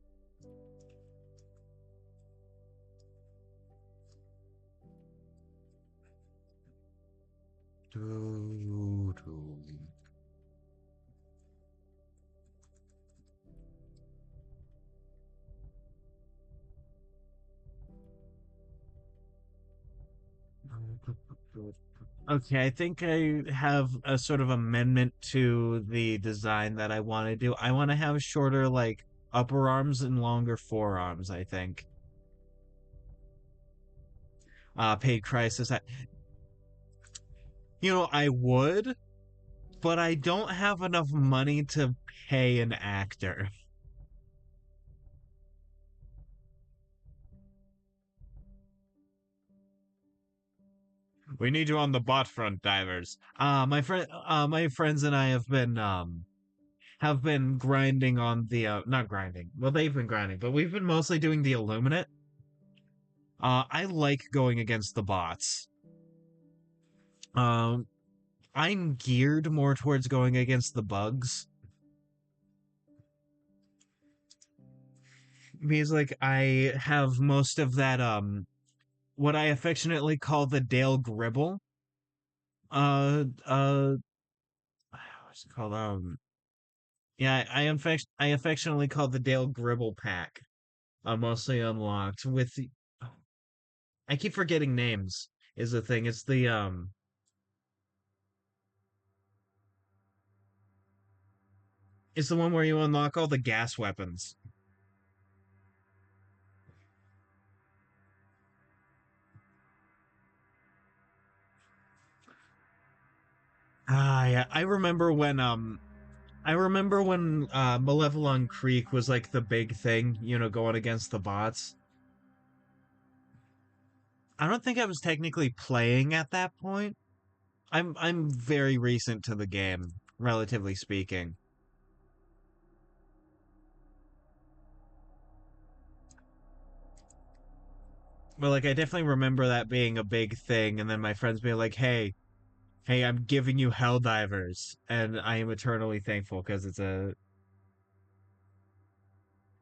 Okay, I think I have a sort of amendment to the design that I want to do. I want to have shorter, like, upper arms and longer forearms, I think. Paid crisis. I would, but I don't have enough money to pay an actor. We need you on the bot front, divers. My friends and I have been grinding on the not grinding. Well, they've been grinding, but we've been mostly doing the Illuminate. I like going against the bots. Um, I'm geared more towards going against the bugs because like I have most of that what I affectionately call the Dale Gribble. What's it called? Yeah, I affectionately call the Dale Gribble pack. Mostly unlocked with the. I keep forgetting names. is the thing. It's the one where you unlock all the gas weapons. Ah, yeah. I remember when Malevelon Creek was like the big thing, going against the bots. I don't think I was technically playing at that point. I'm very recent to the game, relatively speaking. But like I definitely remember that being a big thing, and then my friends being like, hey, I'm giving you Helldivers, and I am eternally thankful because it's a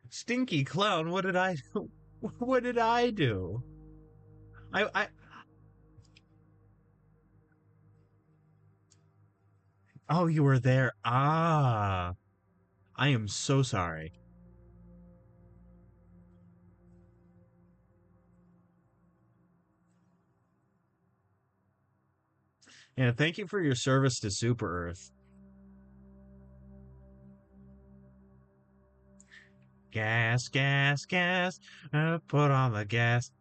stinky clown. What did I do? What did I do? I Oh, you were there. Ah, I am so sorry. And thank you for your service to Super Earth. Gas, gas, gas. Put on the gas.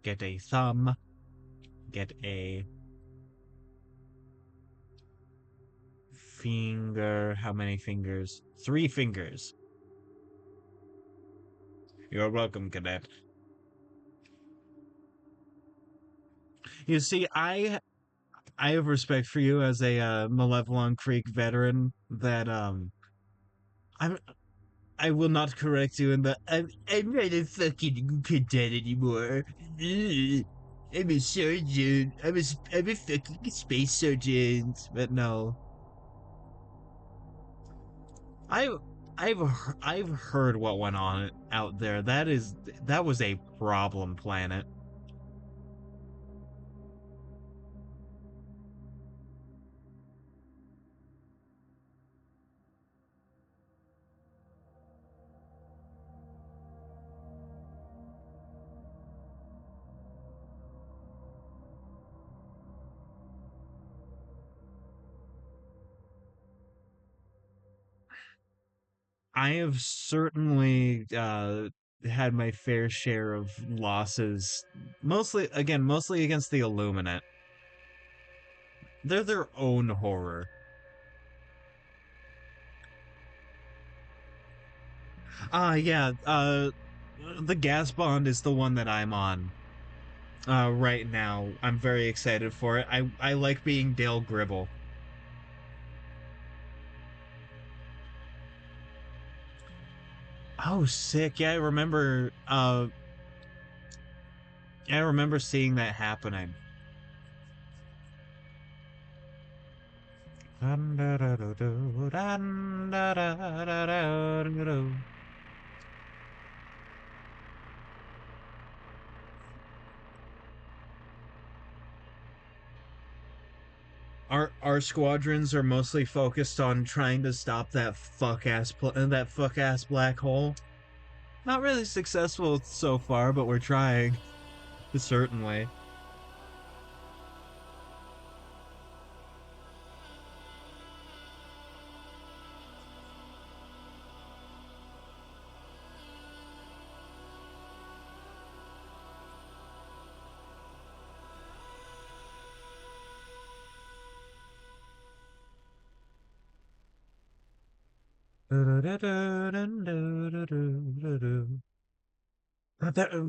Get a thumb. Get a finger. How many fingers? 3 fingers. You're welcome, cadet. You see, I have respect for you as a Malevelon Creek veteran. That I'm I will not correct you in the I'm not a fucking cadet anymore. Ugh. I'm a sergeant. I'm a fucking space sergeant. But no, I I've heard what went on out there. That was a problem planet. I have certainly had my fair share of losses. Mostly against the Illuminate. They're their own horror. Yeah. The gas bond is the one that I'm on right now. I'm very excited for it. I like being Dale Gribble. Oh, sick! Yeah, I remember seeing that happening. Our squadrons are mostly focused on trying to stop that fuck ass black hole. Not really successful so far, but we're trying. Certainly.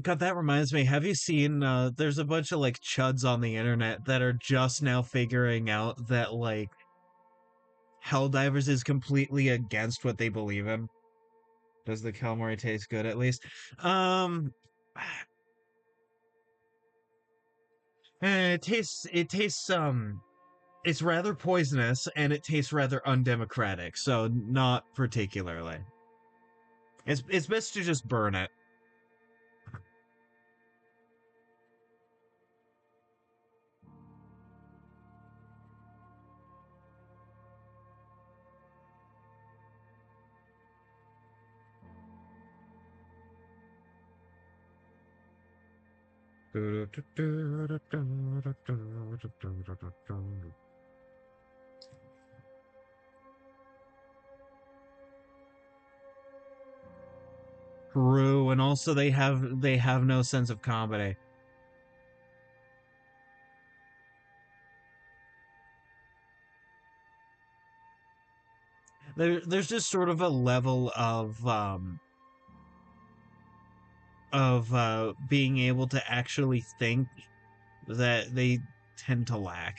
God, that reminds me. Have you seen? There's a bunch of like chuds on the internet that are just now figuring out that like Helldivers is completely against what they believe in. Does the calamari taste good at least? Um, it tastes it's rather poisonous and it tastes rather undemocratic, so not particularly. It's best to just burn it. True, and also they have no sense of comedy. There's just sort of a level of being able to actually think that they tend to lack.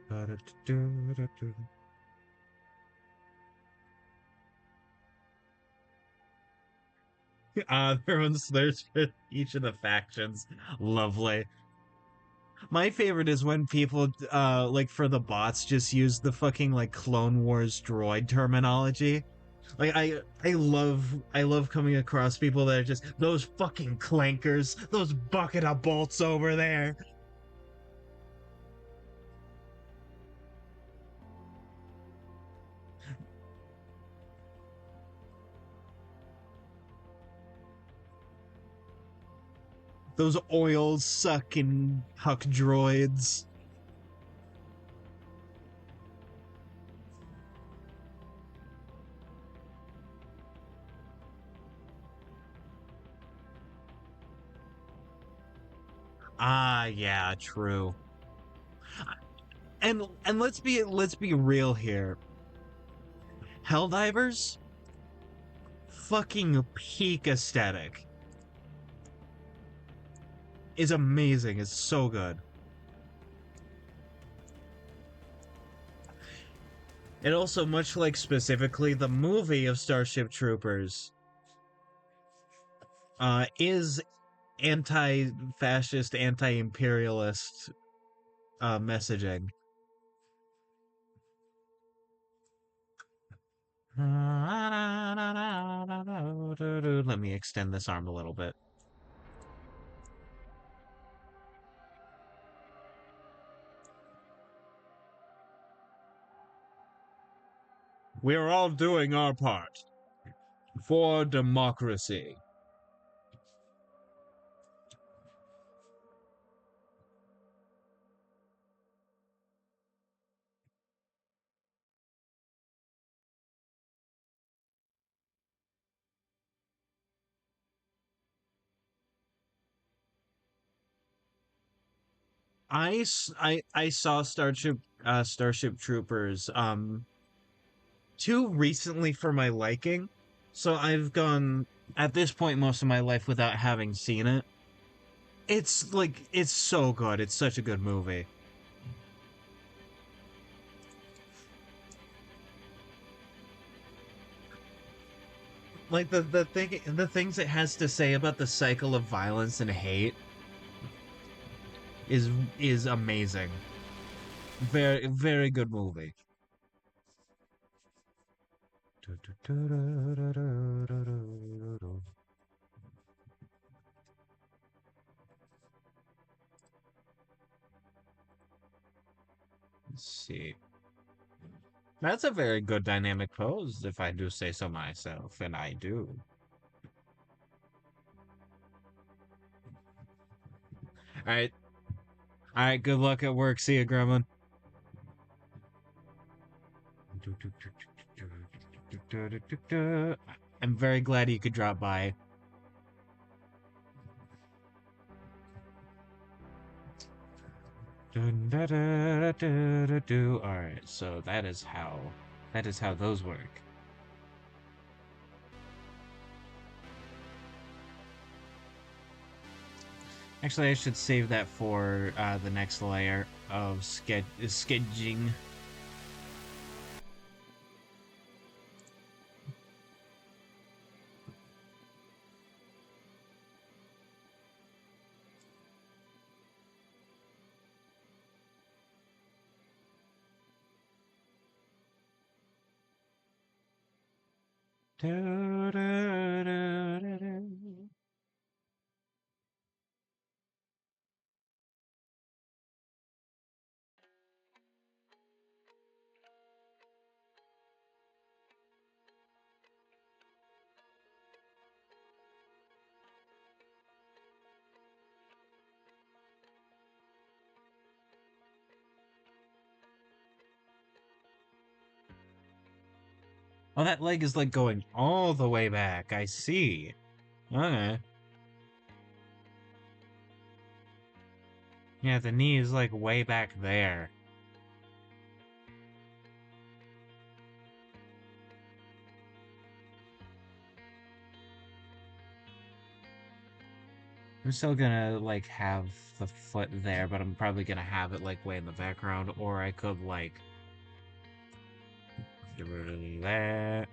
There's each of the factions. Lovely. My favorite is when people like for the bots just use the fucking like Clone Wars droid terminology. Like I love coming across people that are just those fucking clankers, those bucket of bolts over there. Those oil sucking huck droids. Ah, yeah, true. And let's be real here. Helldivers, fucking peak aesthetic is amazing. It's so good. And also, much like specifically the movie of Starship Troopers, is anti-fascist, anti-imperialist messaging. Let me extend this arm a little bit. We're all doing our part for democracy. I saw Starship Troopers too recently for my liking, so I've gone at this point most of my life without having seen it. It's so good. It's such a good movie. Like the things it has to say about the cycle of violence and hate is is amazing. Very good movie. Let's see. That's a very good dynamic pose, if I do say so myself, and I do. Alright. Alright, good luck at work. See you, Gremlin. I'm very glad you could drop by. Alright, so that is how those work. Actually, I should save that for the next layer of sketching. Oh, that leg is like going all the way back. I see. Okay. Yeah, the knee is like way back there. I'm still gonna like have the foot there, but I'm probably gonna have it like way in the background, or I could like get rid of that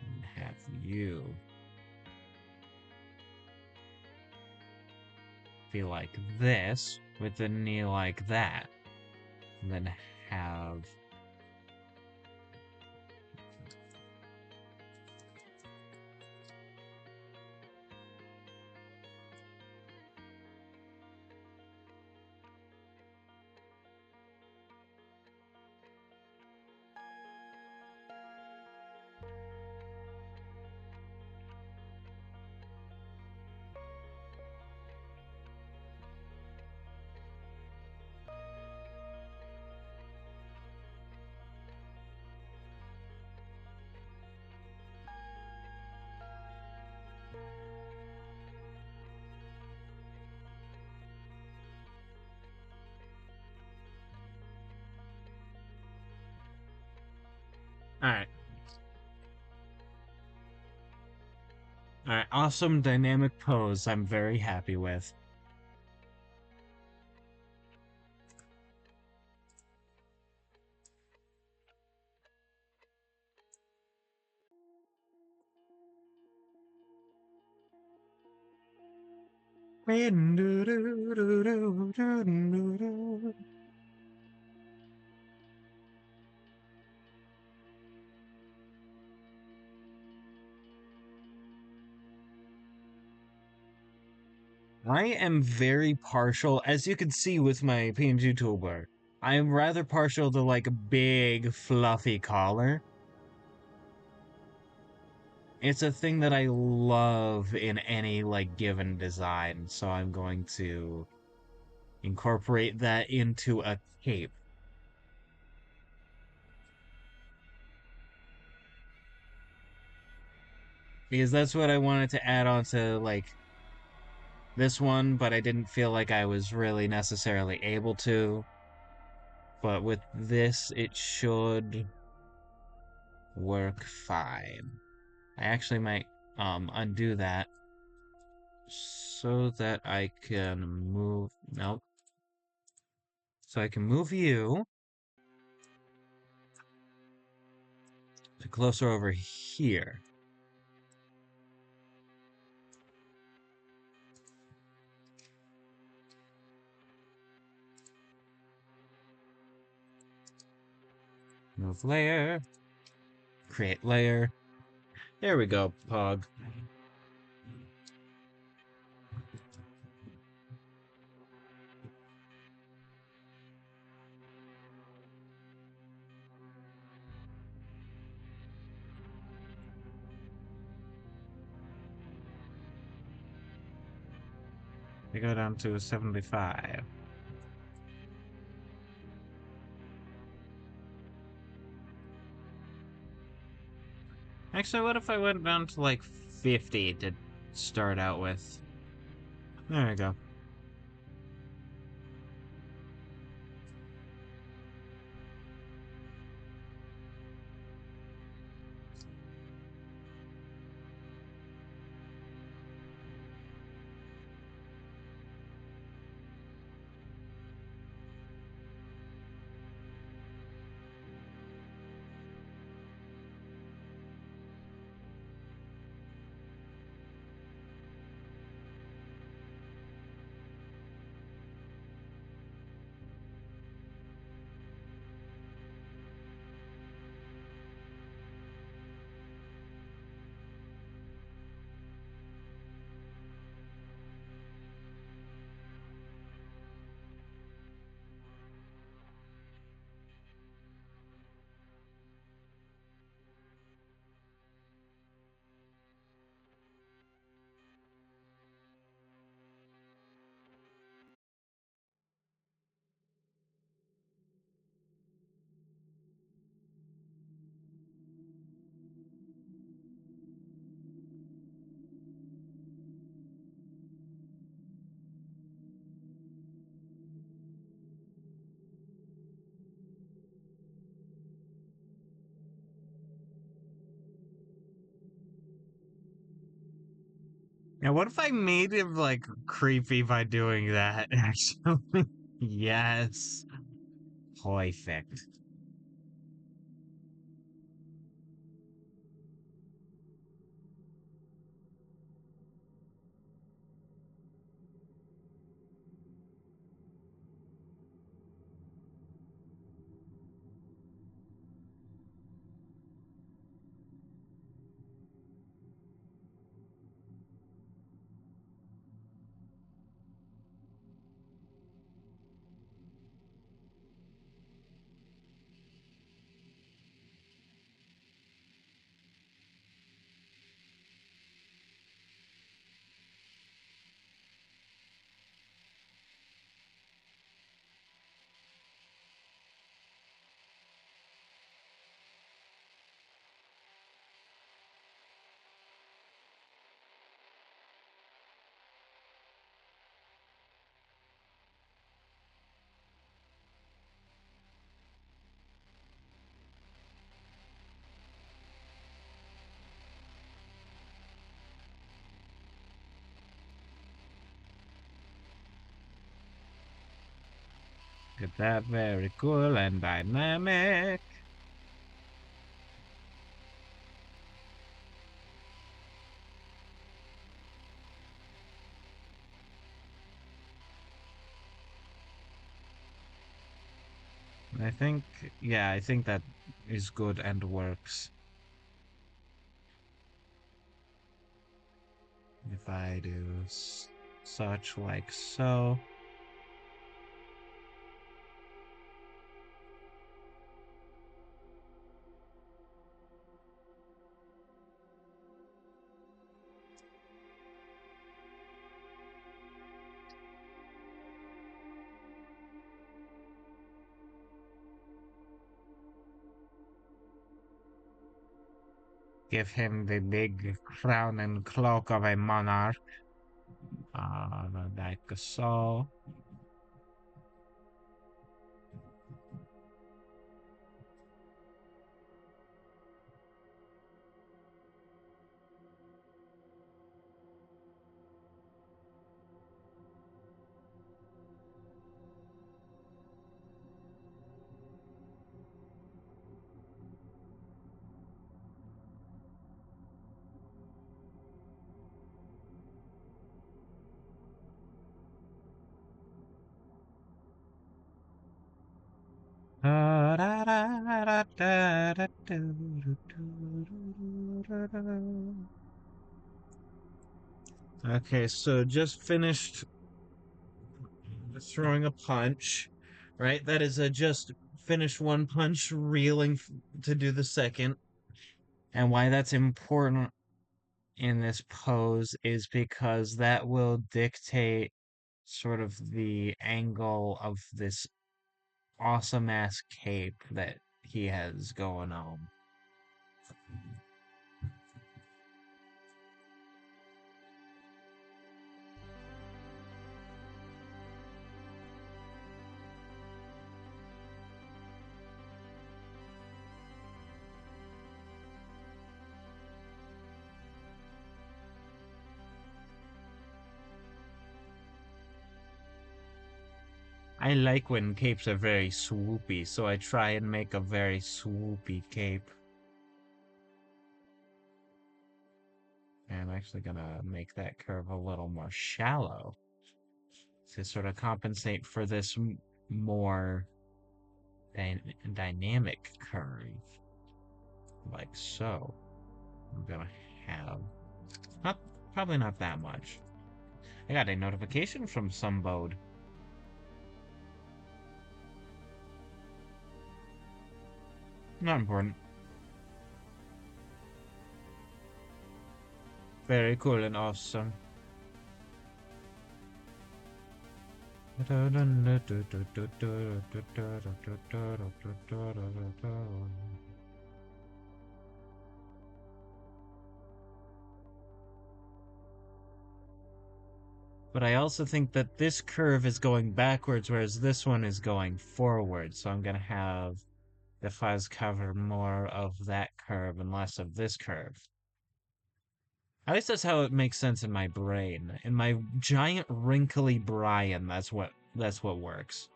and have you be like this with the knee like that, and then have Alright. Alright, awesome dynamic pose I'm very happy with. I am very partial, as you can see with my PNG toolbar. I am rather partial to like a big fluffy collar. It's a thing that I love in any like given design, so I'm going to incorporate that into a cape. Because that's what I wanted to add on to like this one, but I didn't feel like I was really necessarily able to. But with this, it should work fine. I actually might undo that so that I can move. Nope. So I can move you to closer over here. Move layer. Create layer. There we go, Pog. We go down to 75. Actually, what if I went down to like 50 to start out with? There we go. Now, what if I made him like creepy by doing that? Actually, yes, perfect. Get that very cool and dynamic. I think, yeah, I think that is good and works. If I do such like so. Give him the big crown and cloak of a monarch. Like so. Okay, so just finished throwing a punch, right? That is a just finished one punch, reeling to do the second. And why that's important in this pose is because that will dictate sort of the angle of this awesome ass cape that he has going on. I like when capes are very swoopy, so I try and make a very swoopy cape. I'm actually gonna make that curve a little more shallow to sort of compensate for this more dynamic curve, like so. I'm gonna have not probably not that much. I got a notification from some VOD. Not important. Very cool and awesome. But I also think that this curve is going backwards, whereas this one is going forward. So I'm going to have the fuzz cover more of that curve and less of this curve. At least that's how it makes sense in my brain. In my giant wrinkly Brian, that's what works.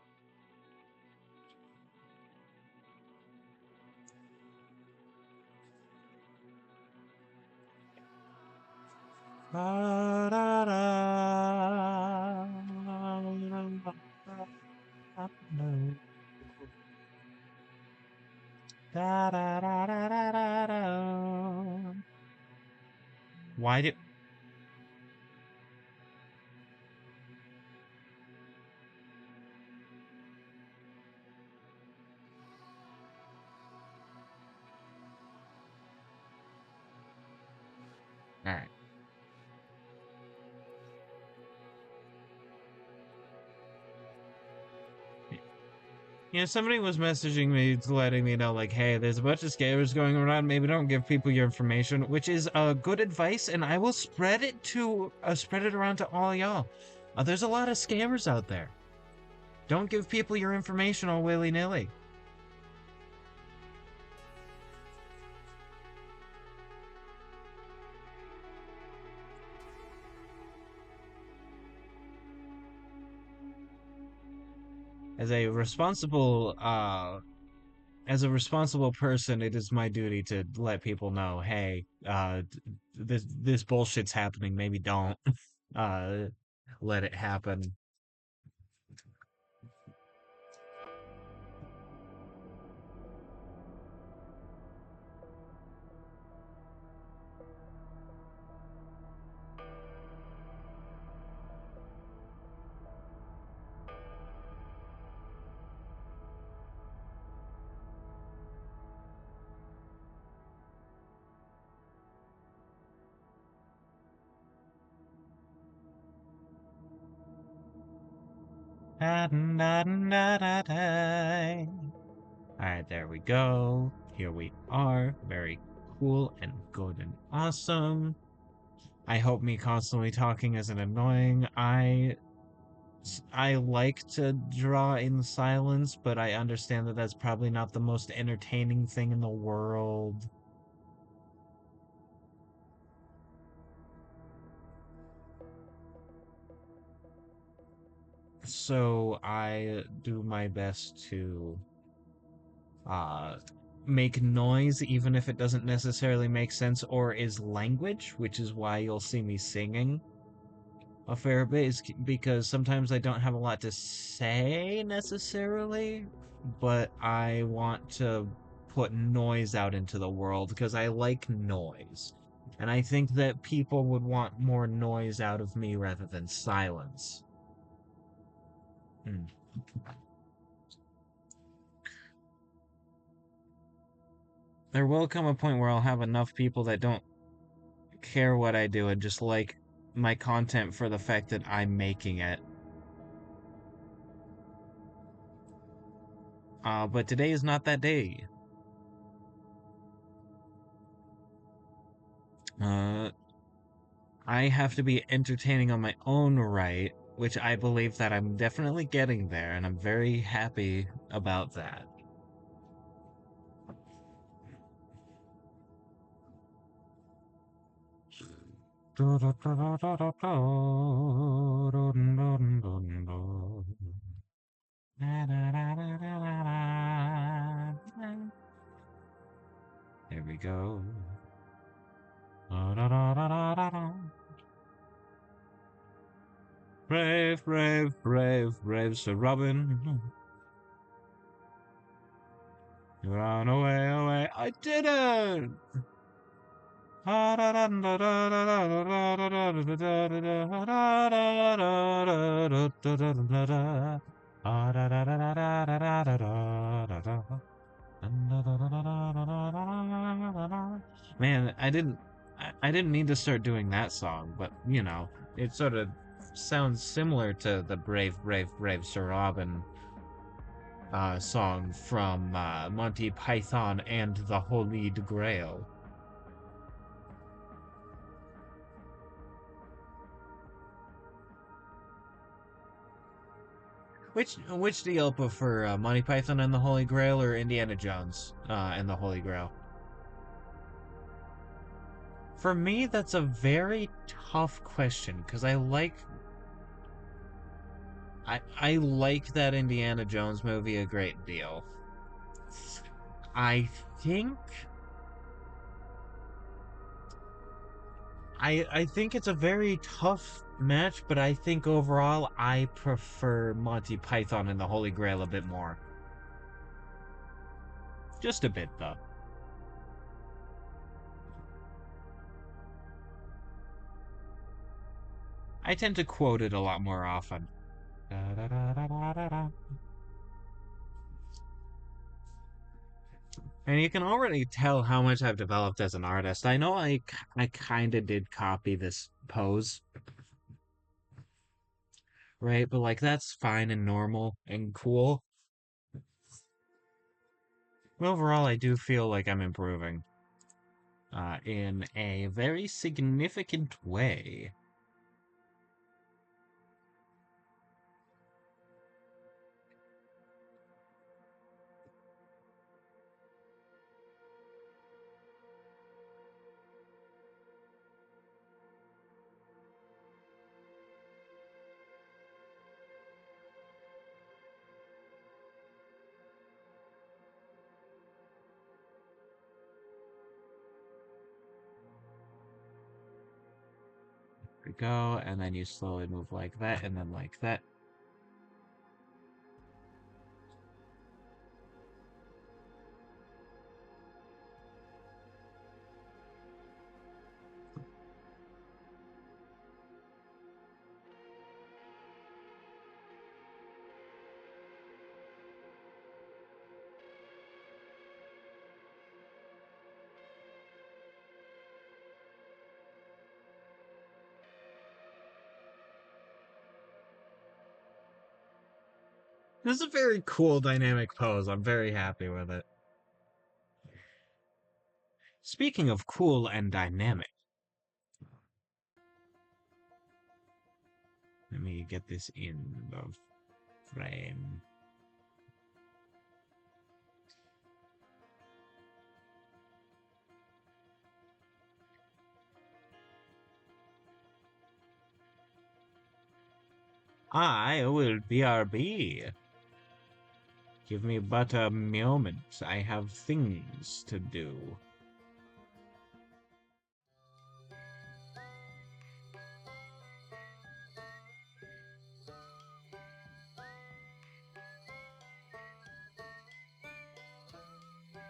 Why do... Alright. Somebody was messaging me, letting me know, like, hey, there's a bunch of scammers going around. Maybe don't give people your information, which is good advice, and I will spread it around to all y'all. There's a lot of scammers out there. Don't give people your information all willy-nilly. As a responsible person, it is my duty to let people know, hey, this bullshit's happening. Maybe don't uh, let it happen. Alright, there we go. Here we are. Very cool and good and awesome. I hope me constantly talking isn't annoying. I like to draw in silence, but I understand that that's probably not the most entertaining thing in the world. So I do my best to make noise, even if it doesn't necessarily make sense or is language, which is why you'll see me singing a fair bit, is because sometimes I don't have a lot to say necessarily, but I want to put noise out into the world because I like noise. And I think that people would want more noise out of me rather than silence. Hmm. There will come a point where I'll have enough people that don't care what I do and just like my content for the fact that I'm making it. But today is not that day. Uh, I have to be entertaining on my own right, which I believe that I'm definitely getting there, and I'm very happy about that. There we go. Brave, brave, brave, brave Sir Robin. Run away, away. I didn't! Man, I didn't mean to start doing that song, but it sort of sounds similar to the Brave, Brave, Brave Sir Robin song from Monty Python and the Holy Grail. Which do you prefer, Monty Python and the Holy Grail or Indiana Jones and the Holy Grail? For me, that's a very tough question because I like that Indiana Jones movie a great deal. I think I think it's a very tough match, but I think overall I prefer Monty Python and the Holy Grail a bit more. Just a bit though. I tend to quote it a lot more often. And you can already tell how much I've developed as an artist. I know I kind of did copy this pose, right? But like that's fine and normal and cool. Overall, I do feel like I'm improving in a very significant way. We go, and then you slowly move like that, and then like that. This is a very cool dynamic pose. I'm very happy with it. Speaking of cool and dynamic, let me get this in the frame. I will BRB. Give me but a moment. I have things to do.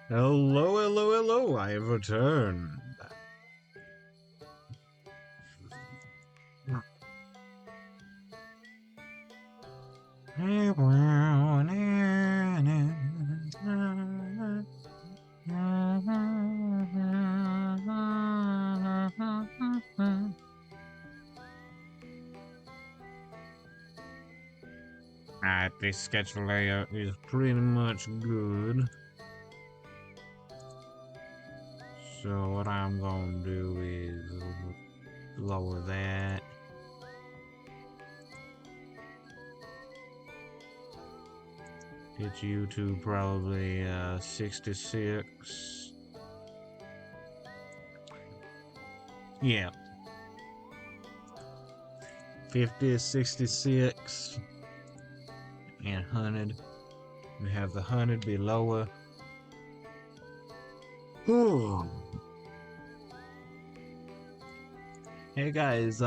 Hello, hello, hello. I have returned. This sketch layout is pretty much good. So what I'm gonna do is lower that. Get you to probably 66. Yeah. 50, 66, and 100. We have the 100 be lower. Ooh. Hey guys,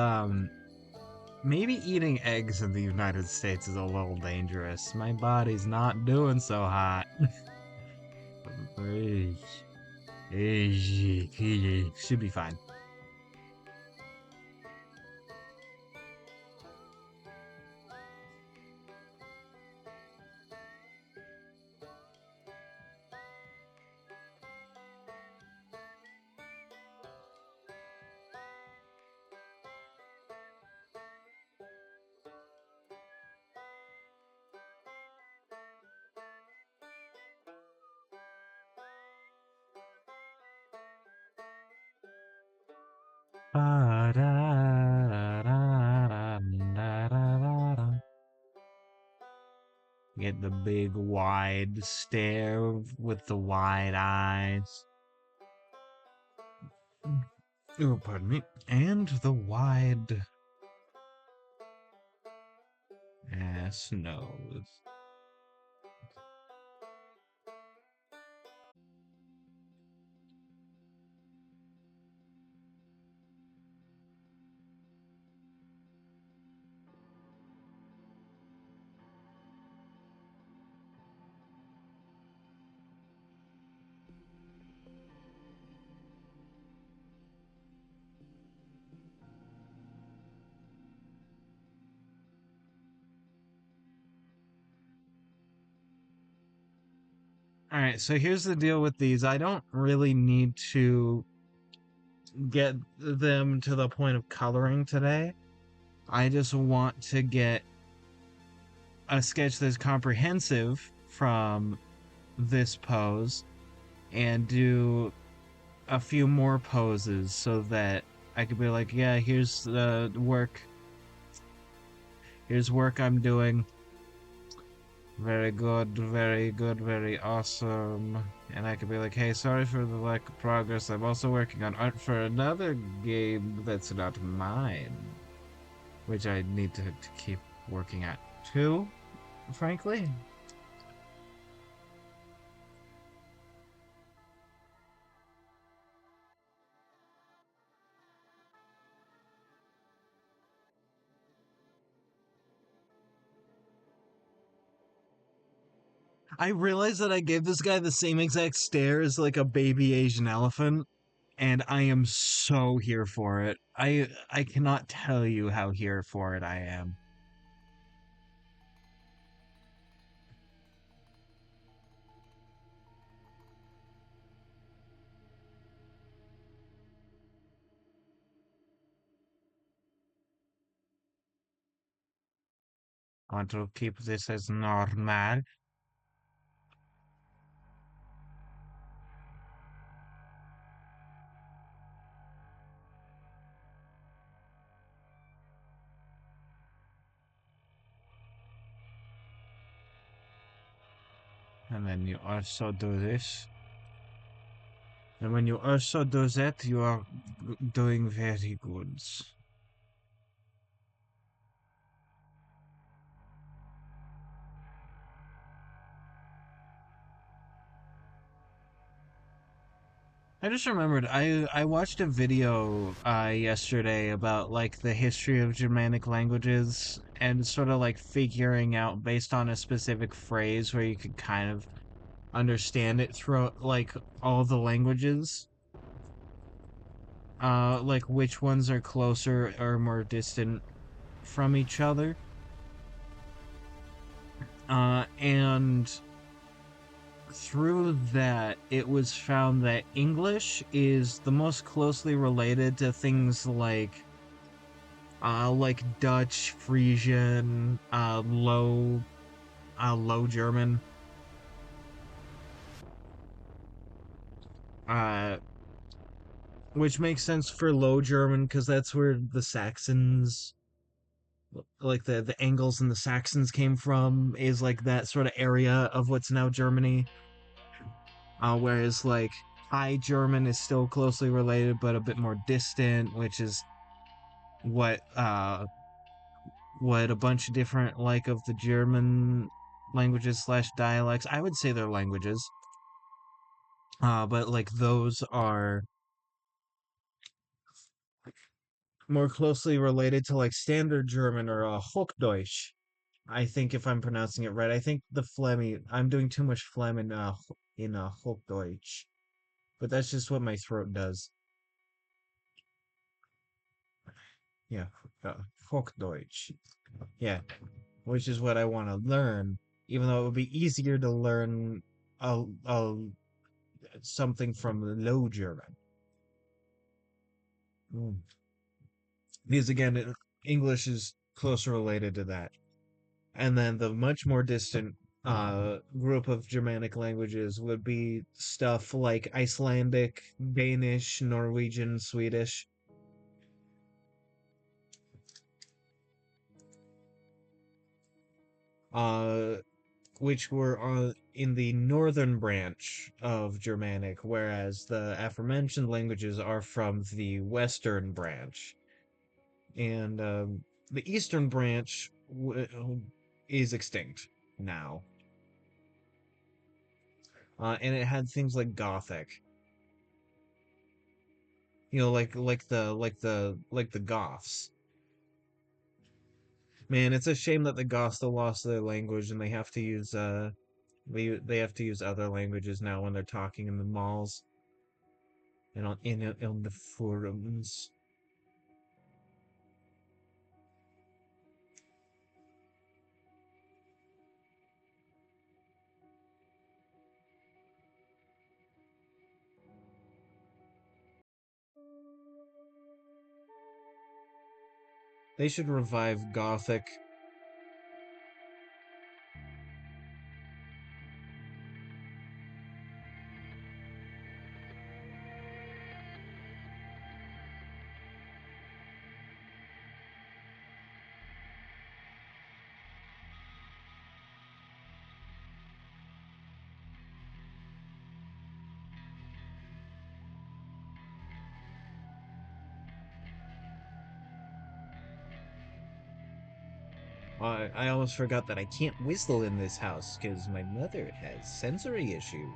maybe eating eggs in the United States is a little dangerous. My body's not doing so hot. Should be fine. Get the big wide stare with the wide eyes. Oh, pardon me. And the wide ass nose. All right, so here's the deal with these. I don't really need to get them to the point of coloring today. I just want to get a sketch that's comprehensive from this pose and do a few more poses so that I could be like, yeah, here's the work. Here's work I'm doing. Very good, very good, very awesome. And I could be like, hey, sorry for the lack of progress. I'm also working on art for another game that's not mine, which I need to keep working at too, frankly. I realized that I gave this guy the same exact stare as like a baby Asian elephant, and I am so here for it. I cannot tell you how here for it I am. Want to keep this as normal. And then you also do this. And when you also do that, you are doing very good. I just remembered I watched a video yesterday about like the history of Germanic languages and sort of like figuring out based on a specific phrase where you could kind of understand it through like all the languages. Like which ones are closer or more distant from each other. And through that, it was found that English is the most closely related to things like Dutch, Frisian, Low German, uh, which makes sense for Low German because that's where the Saxons, like the Angles and the Saxons came from, is like that sort of area of what's now Germany. Whereas like High German is still closely related but a bit more distant, which is what what a bunch of different like of the German languages slash dialects. I would say they're languages, but like those are more closely related to like Standard German or Hochdeutsch. I think if I'm pronouncing it right, I think the Flemmy. I'm doing too much phlegm in Hochdeutsch, but that's just what my throat does. Yeah, uh, Hochdeutsch. Yeah, which is what I want to learn, even though it would be easier to learn a something from Low German. Mm. Because again, English is closer related to that. And then the much more distant group of Germanic languages would be stuff like Icelandic, Danish, Norwegian, Swedish. Uh, which were in the northern branch of Germanic, whereas the aforementioned languages are from the western branch. And the eastern branch is extinct now. And it had things like Gothic, like the Goths. Man, it's a shame that the Goths still lost their language and they have to use other languages now when they're talking in the malls and on the forums. They should revive Gothic. I almost forgot that I can't whistle in this house because my mother has sensory issues.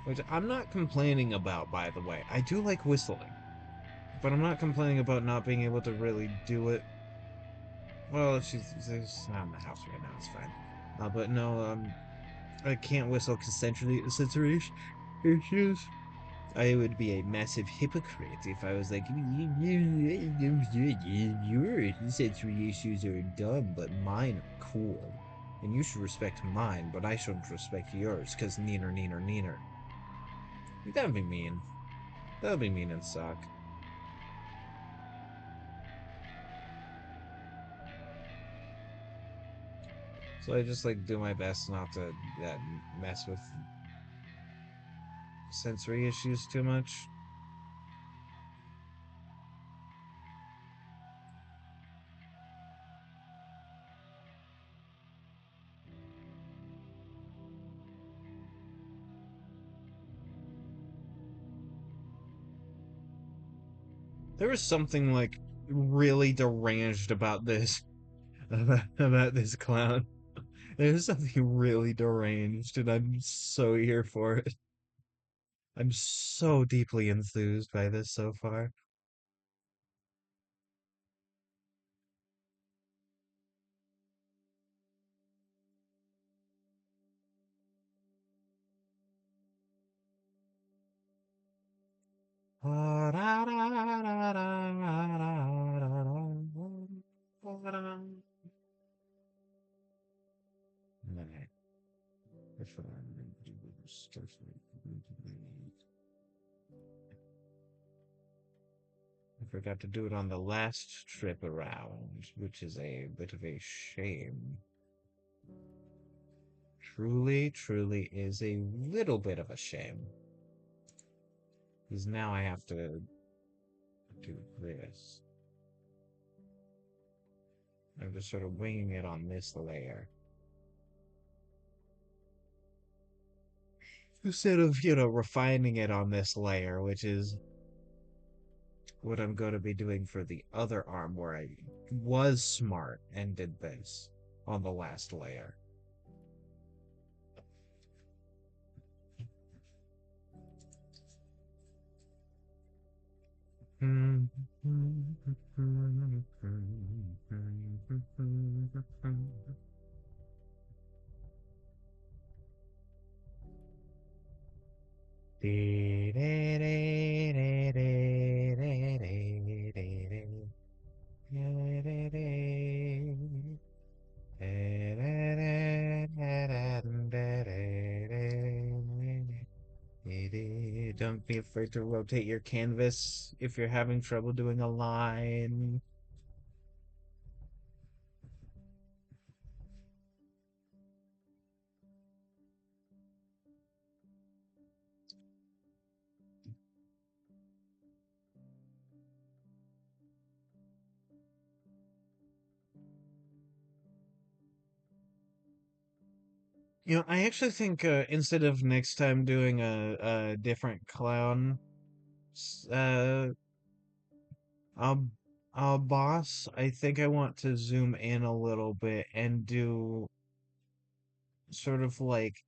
Which I'm not complaining about, by the way. I do like whistling, but I'm not complaining about not being able to really do it. Well, she's not in the house right now. It's fine. But no, I can't whistle because sensory issues. I would be a massive hypocrite if I was like, your sensory issues are dumb, but mine are cool. And you should respect mine, but I shouldn't respect yours, because neener, neener, neener. That would be mean. That would be mean and suck. So I just like do my best not to mess with sensory issues too much. There was something like really deranged about this about this clown. There's something really deranged, and I'm so here for it. I'm so deeply enthused by this so far. I forgot to do it on the last trip around, which is a bit of a shame. Truly, truly is a little bit of a shame. Because now I have to do this. I'm just sort of winging it on this layer. Instead of, refining it on this layer, which is what I'm going to be doing for the other arm where I was smart and did this on the last layer. Don't be afraid to rotate your canvas if you're having trouble doing a line. I actually think instead of next time doing a different clown, s- uh, um, boss, I think I want to zoom in a little bit and do sort of like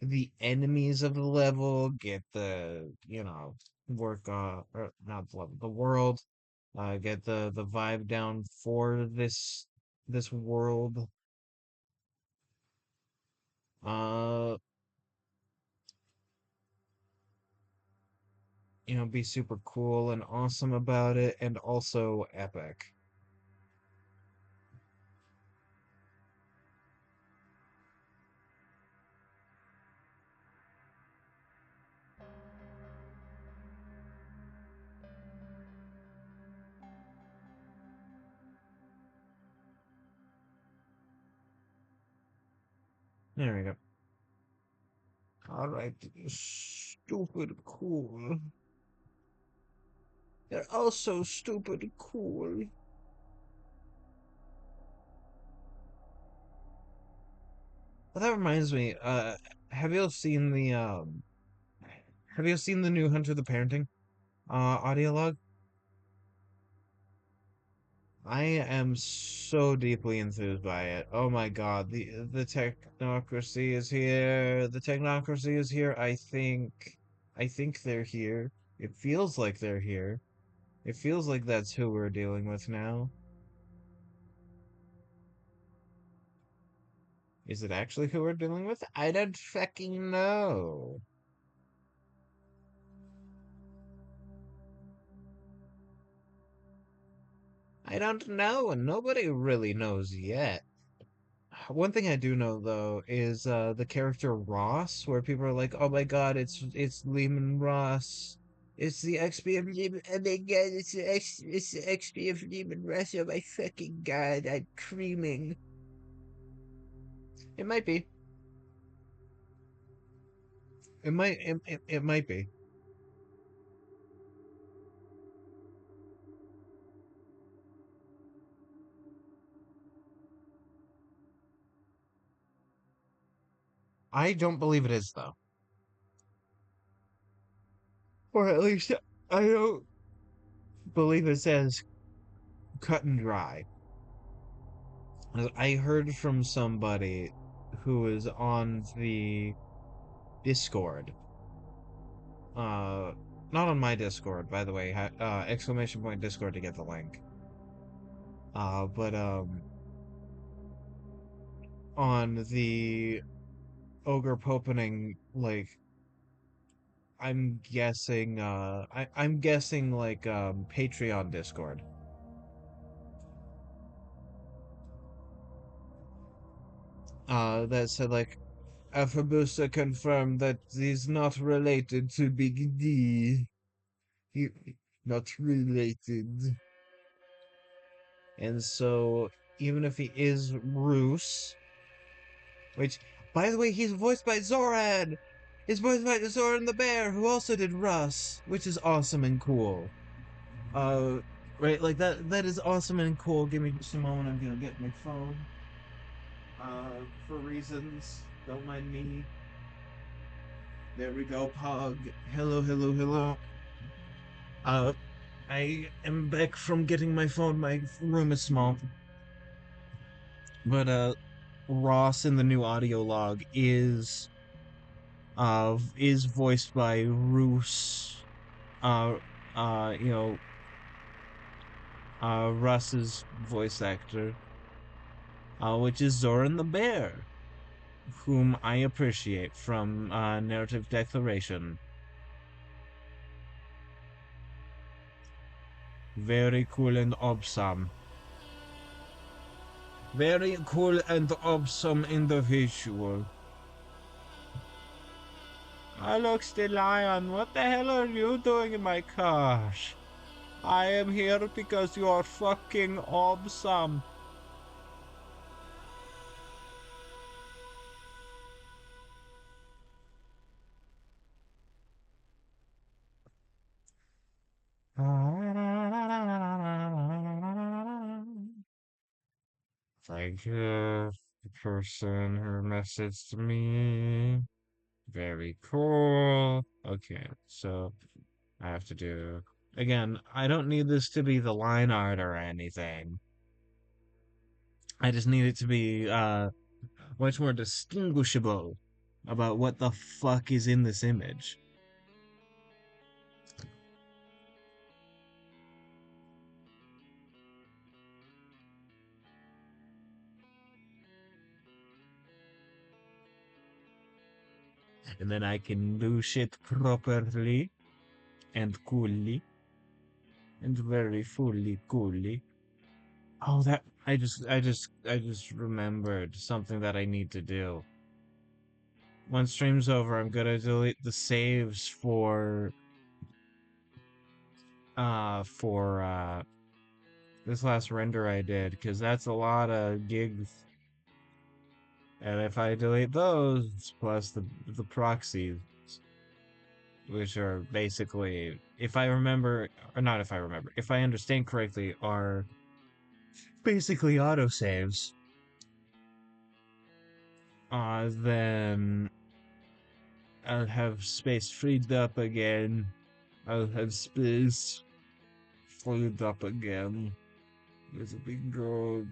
the enemies of the level, get work or not the level, the world, get the vibe down for this world. Uh, be super cool and awesome about it, and also epic. There we go. All right, stupid cool. They're also stupid cool. Well, that reminds me. Have you seen the Have you seen the new Hunter the Parenting audio log? I am so deeply enthused by it. Oh my God, the technocracy is here. The technocracy is here. I think they're here. It feels like they're here. It feels like that's who we're dealing with now. Is it actually who we're dealing with? I don't fucking know. I don't know, and nobody really knows yet. One thing I do know though is the character Ross, where people are like, "Oh my God, it's Lehman Ross, it's the XP of Lehman. Oh my God, it's the XP of Lehman Ross. Oh my fucking God, I'm creaming." It might be. It might be. I don't believe it is though, or at least I don't believe it says cut and dry. I heard from somebody who is on the Discord. Uh, Not on my Discord, by the way. Exclamation point Discord to get the link. But on the Ogre Popening, like I'm guessing like Patreon Discord. That said like Alphabusa confirmed that he's not related to Big D. He not related. And so even if he is Roos, which by the way, he's voiced by Zoran! He's voiced by Zoran the Bear, who also did Russ, which is awesome and cool. Uh right, like that is awesome and cool. Give me just a moment, I'm gonna get my phone. For reasons. Don't mind me. There we go, Pog. Hello, hello, hello. Uh I am back from getting my phone. My room is small. But Ross in the new audio log is voiced by Roos, uh uh you know Russ's voice actor, which is Zoran the Bear, whom I appreciate from Narrative Declaration. Very cool and awesome. Very cool and awesome individual. Alex the Lion, what the hell are you doing in my car? I am here because you are fucking awesome. Thank you. the person who messaged me. Very cool. Okay, so I have to do again. I don't need this to be the line art or anything. I just need it to be much more distinguishable about what the fuck is in this image. And then I can do shit properly and coolly and very fully coolly. Oh, that I just remembered something that I need to do. Once stream's over, I'm gonna delete the saves for this last render I did, because that's a lot of gigs. And if I delete those plus the proxies, which are basically, if I remember, or not if I remember, if I understand correctly, are basically autosaves, then I'll have space freed up again. I'll have space freed up again. It'll be good.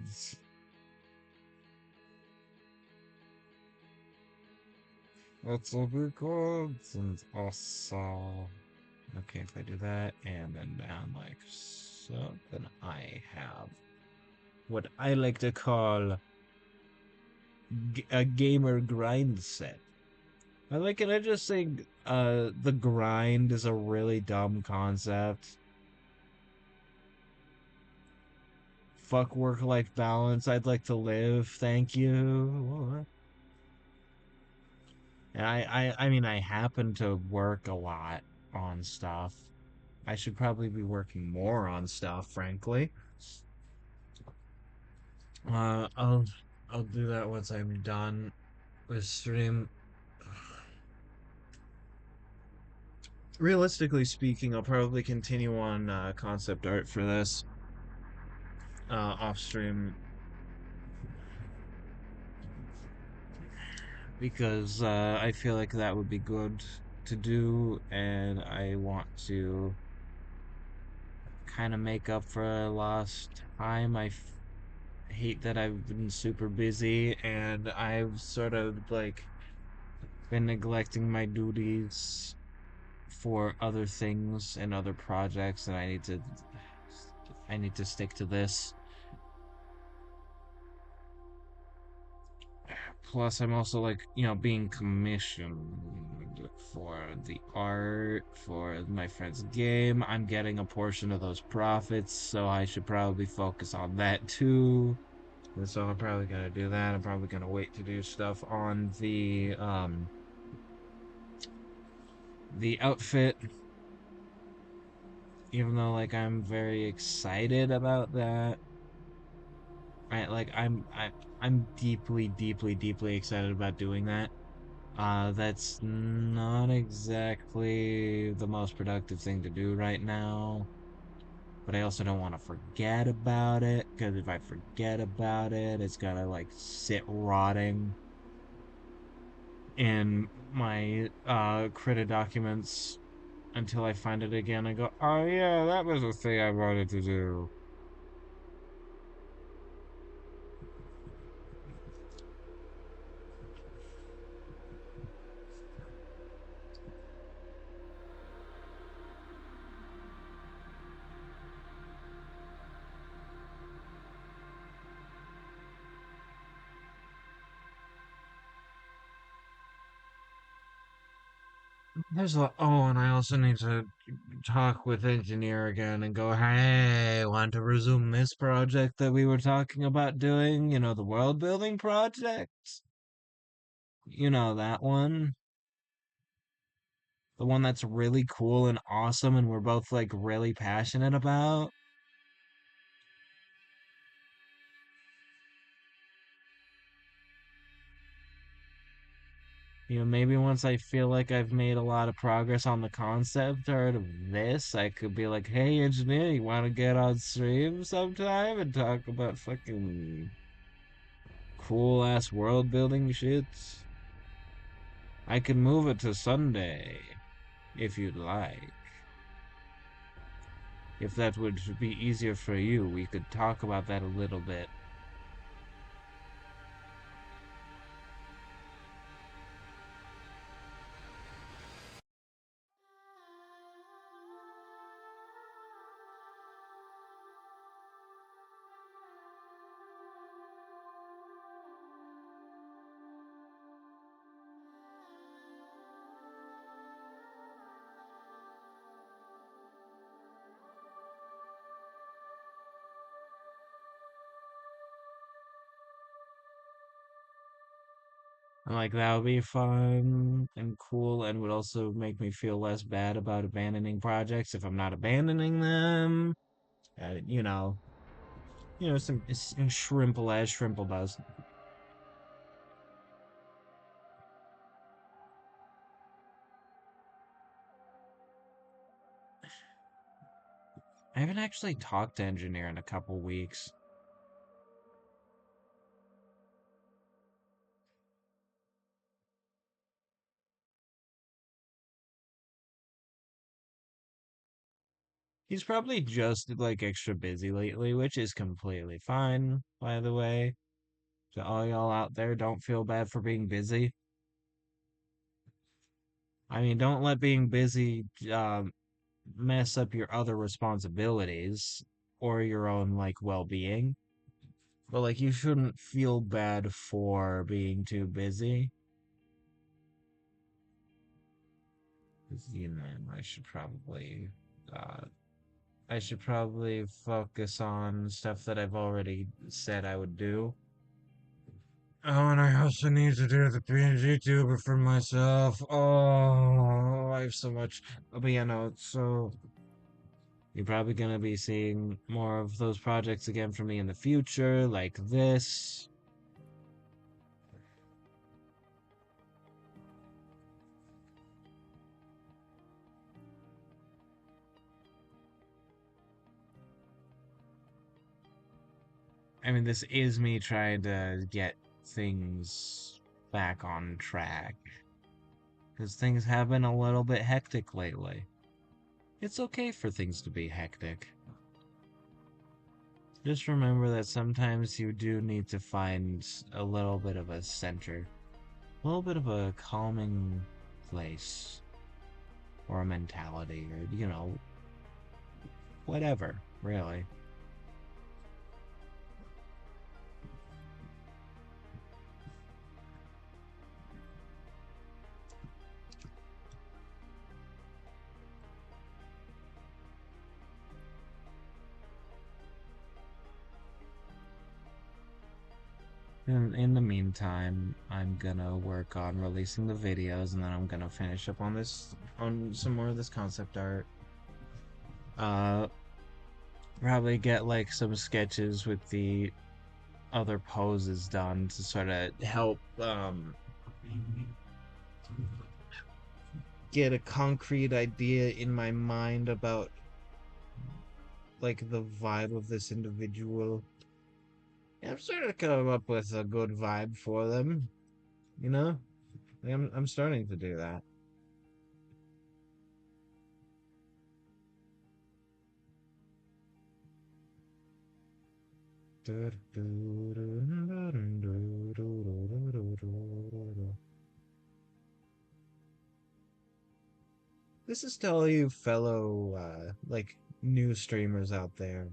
It'll be good. And also, okay, if I do that and then down like so, then I have what I like to call a gamer grind set. I like it. I just think the grind is a really dumb concept. Fuck work-life balance. I'd like to live. Thank you. And I mean, I happen to work a lot on stuff. I should probably be working more on stuff, frankly. Uh, I'll I'll do that once I'm done with stream. Realistically speaking, I'll probably continue on concept art for this off stream because I feel like that would be good to do, and I want to kind of make up for lost time. Hate that I've been super busy and I've sort of like been neglecting my duties for other things and other projects, and I need to stick to this. Plus, I'm also like, being commissioned for the art for my friend's game. I'm getting a portion of those profits, so I should probably focus on that too. And so I'm probably gonna do that. I'm probably gonna wait to do stuff on the outfit, even though like I'm very excited about that. Right, like I'm deeply, deeply, deeply excited about doing that. That's not exactly the most productive thing to do right now, but I also don't want to forget about it, because if I forget about it, it's gonna like sit rotting in my credit documents until I find it again and go, oh yeah, that was the thing I wanted to do. And I also need to talk with engineer again and go, hey, want to resume this project that we were talking about doing? The world building project? That one? The one that's really cool and awesome and we're both like really passionate about? Maybe once I feel like I've made a lot of progress on the concept art of this, I could be like, hey, engineer, you want to get on stream sometime and talk about fucking cool ass world building shit. I can move it to Sunday if you'd like. If that would be easier for you, we could talk about that a little bit. And, like, that would be fun and cool and would also make me feel less bad about abandoning projects if I'm not abandoning them. You know, some shrimple as shrimple does. I haven't actually talked to Engineer in a couple weeks. He's probably just like extra busy lately, which is completely fine, by the way. To all y'all out there, don't feel bad for being busy. I mean, don't let being busy mess up your other responsibilities or your own like well-being. But like you shouldn't feel bad for being too busy. 'Cause, uh I should probably focus on stuff that I've already said I would do. Oh, and I also need to do the PNG tuber for myself. Oh, I have so much. But yeah, no, so you're probably gonna be seeing more of those projects again from me in the future, like this. I mean, this is me trying to get things back on track. Because things have been a little bit hectic lately. It's okay for things to be hectic. Just remember that sometimes you do need to find a little bit of a center, a little bit of a calming place, or a mentality, or, whatever, really. In the meantime, I'm gonna work on releasing the videos, and then I'm gonna finish up on some more of this concept art. Uh, Probably get like some sketches with the other poses done to sort of help get a concrete idea in my mind about like the vibe of this individual. I'm starting to come up with a good vibe for them, you know? I'm starting to do that. This is to all you fellow like new streamers out there,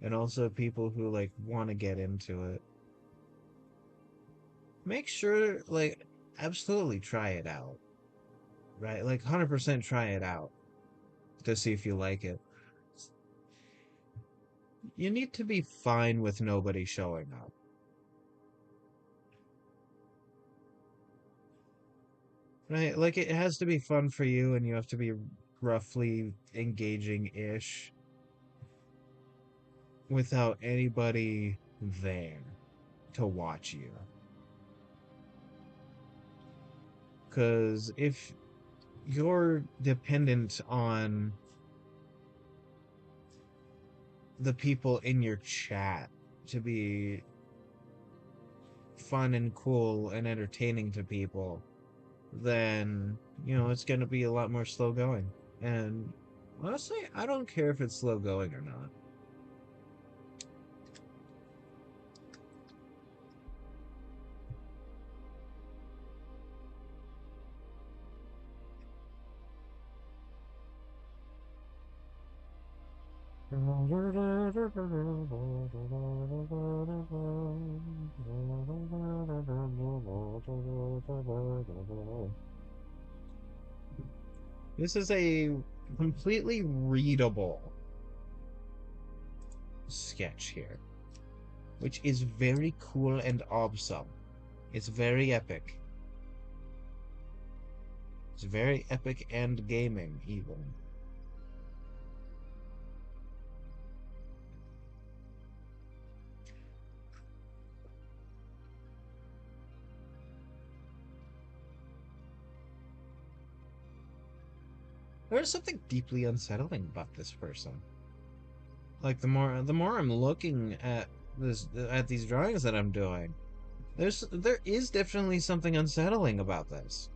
and also people who like want to get into it. Make sure like absolutely try it out, right? Like 100% try it out to see if you like it. You need to be fine with nobody showing up. Right? Like it has to be fun for you and you have to be roughly engaging-ish without anybody there to watch you. Cuz if you're dependent on the people in your chat to be fun and cool and entertaining to people, then, it's going to be a lot more slow going. And honestly, I don't care if it's slow going or not. This is a completely readable sketch here, which is very cool and awesome. It's very epic. It's very epic and gaming, even. There's something deeply unsettling about this person. Like the more I'm looking at these drawings that I'm doing, there is definitely something unsettling about this.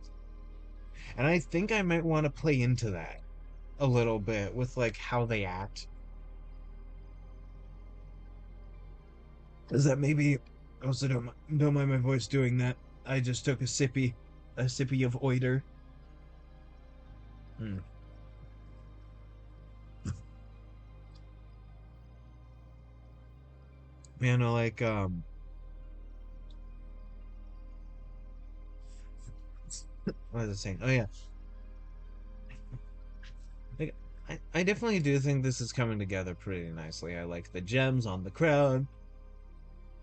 And I think I might want to play into that a little bit with like how they act. Is that maybe also don't mind my voice doing that. I just took a sippy of oiter. Hmm. Man, like what was I saying? Oh yeah. Like I definitely do think this is coming together pretty nicely. I like the gems on the crown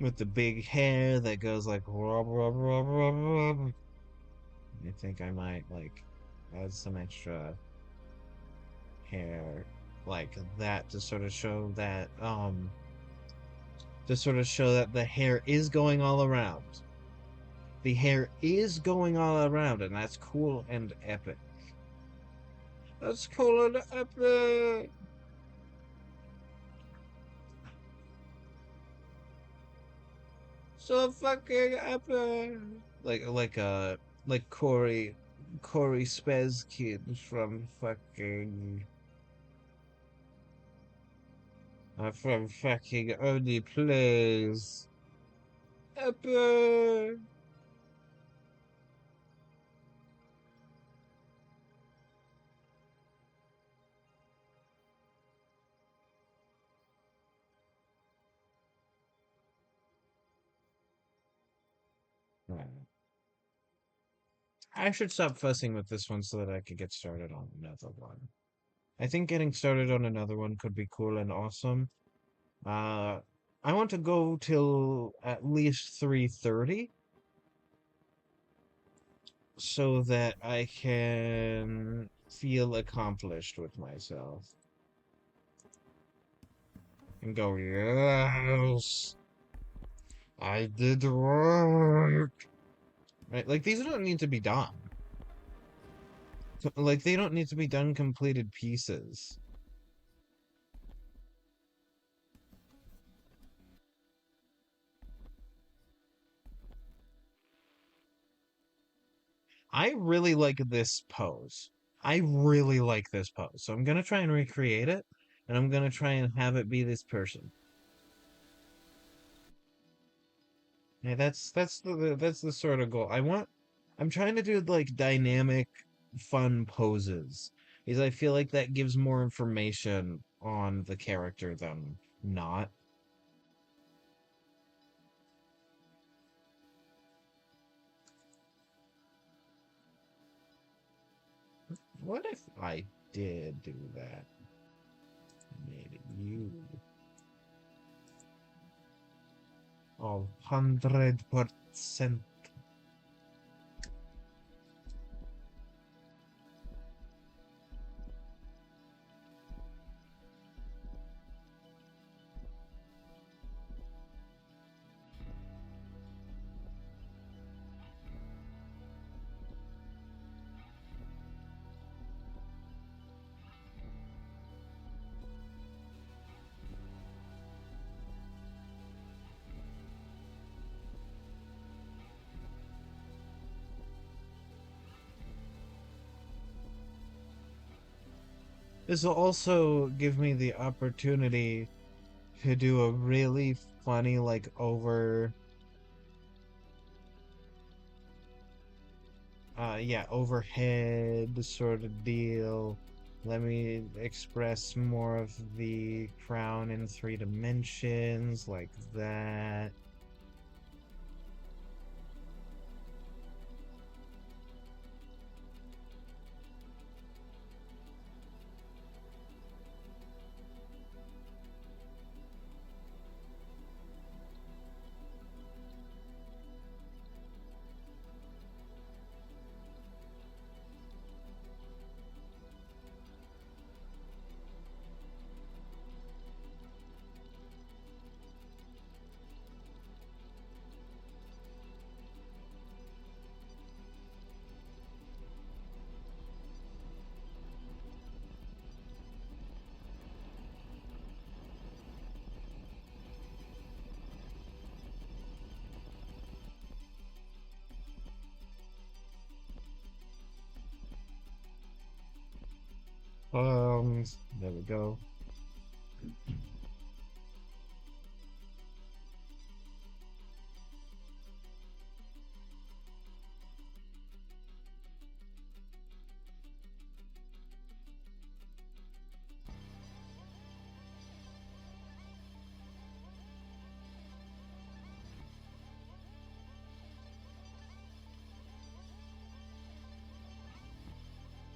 with the big hair that goes like rub, rub, rub, rub, rub. I think I might like add some extra hair like that to sort of show that the hair is going all around. The hair is going all around, and that's cool and epic. That's cool and epic. So fucking epic. Like Corey Spezkin from fucking Only Plays. Epic. I should stop fussing with this one so that I could get started on another one. I think getting started on another one could be cool and awesome. Uh, I want to go till at least 3:30 so that I can feel accomplished with myself and go, yes, I did work. Right? Like these don't need to be done. Like they don't need to be done completed pieces. I really like this pose. I really like this pose. So I'm gonna try and recreate it, and I'm gonna try and have it be this person. Yeah, that's the sort of goal I want. I'm trying to do like dynamic, fun poses, because I feel like that gives more information on the character than not. What if I did do that? Made you 100%. This will also give me the opportunity to do a really funny, like, yeah, overhead sort of deal. Let me express more of the crown in 3 dimensions, like that. Um, there we go.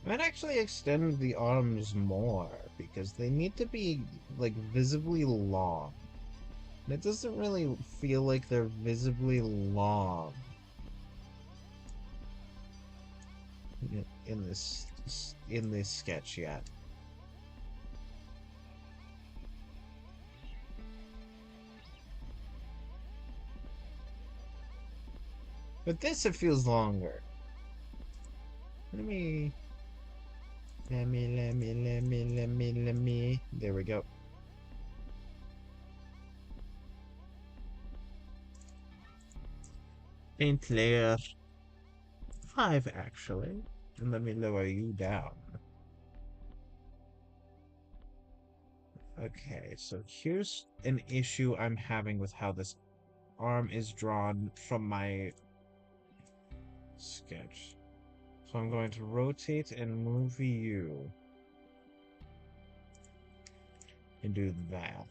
Might actually extend the arms more because they need to be like visibly long. And it doesn't really feel like they're visibly long in this sketch yet. But this it feels longer. Let me let me. There we go. Paint layer 5 actually. And let me lower you down. Okay, so here's an issue I'm having with how this arm is drawn from my sketch. So I'm going to rotate and move you and do that.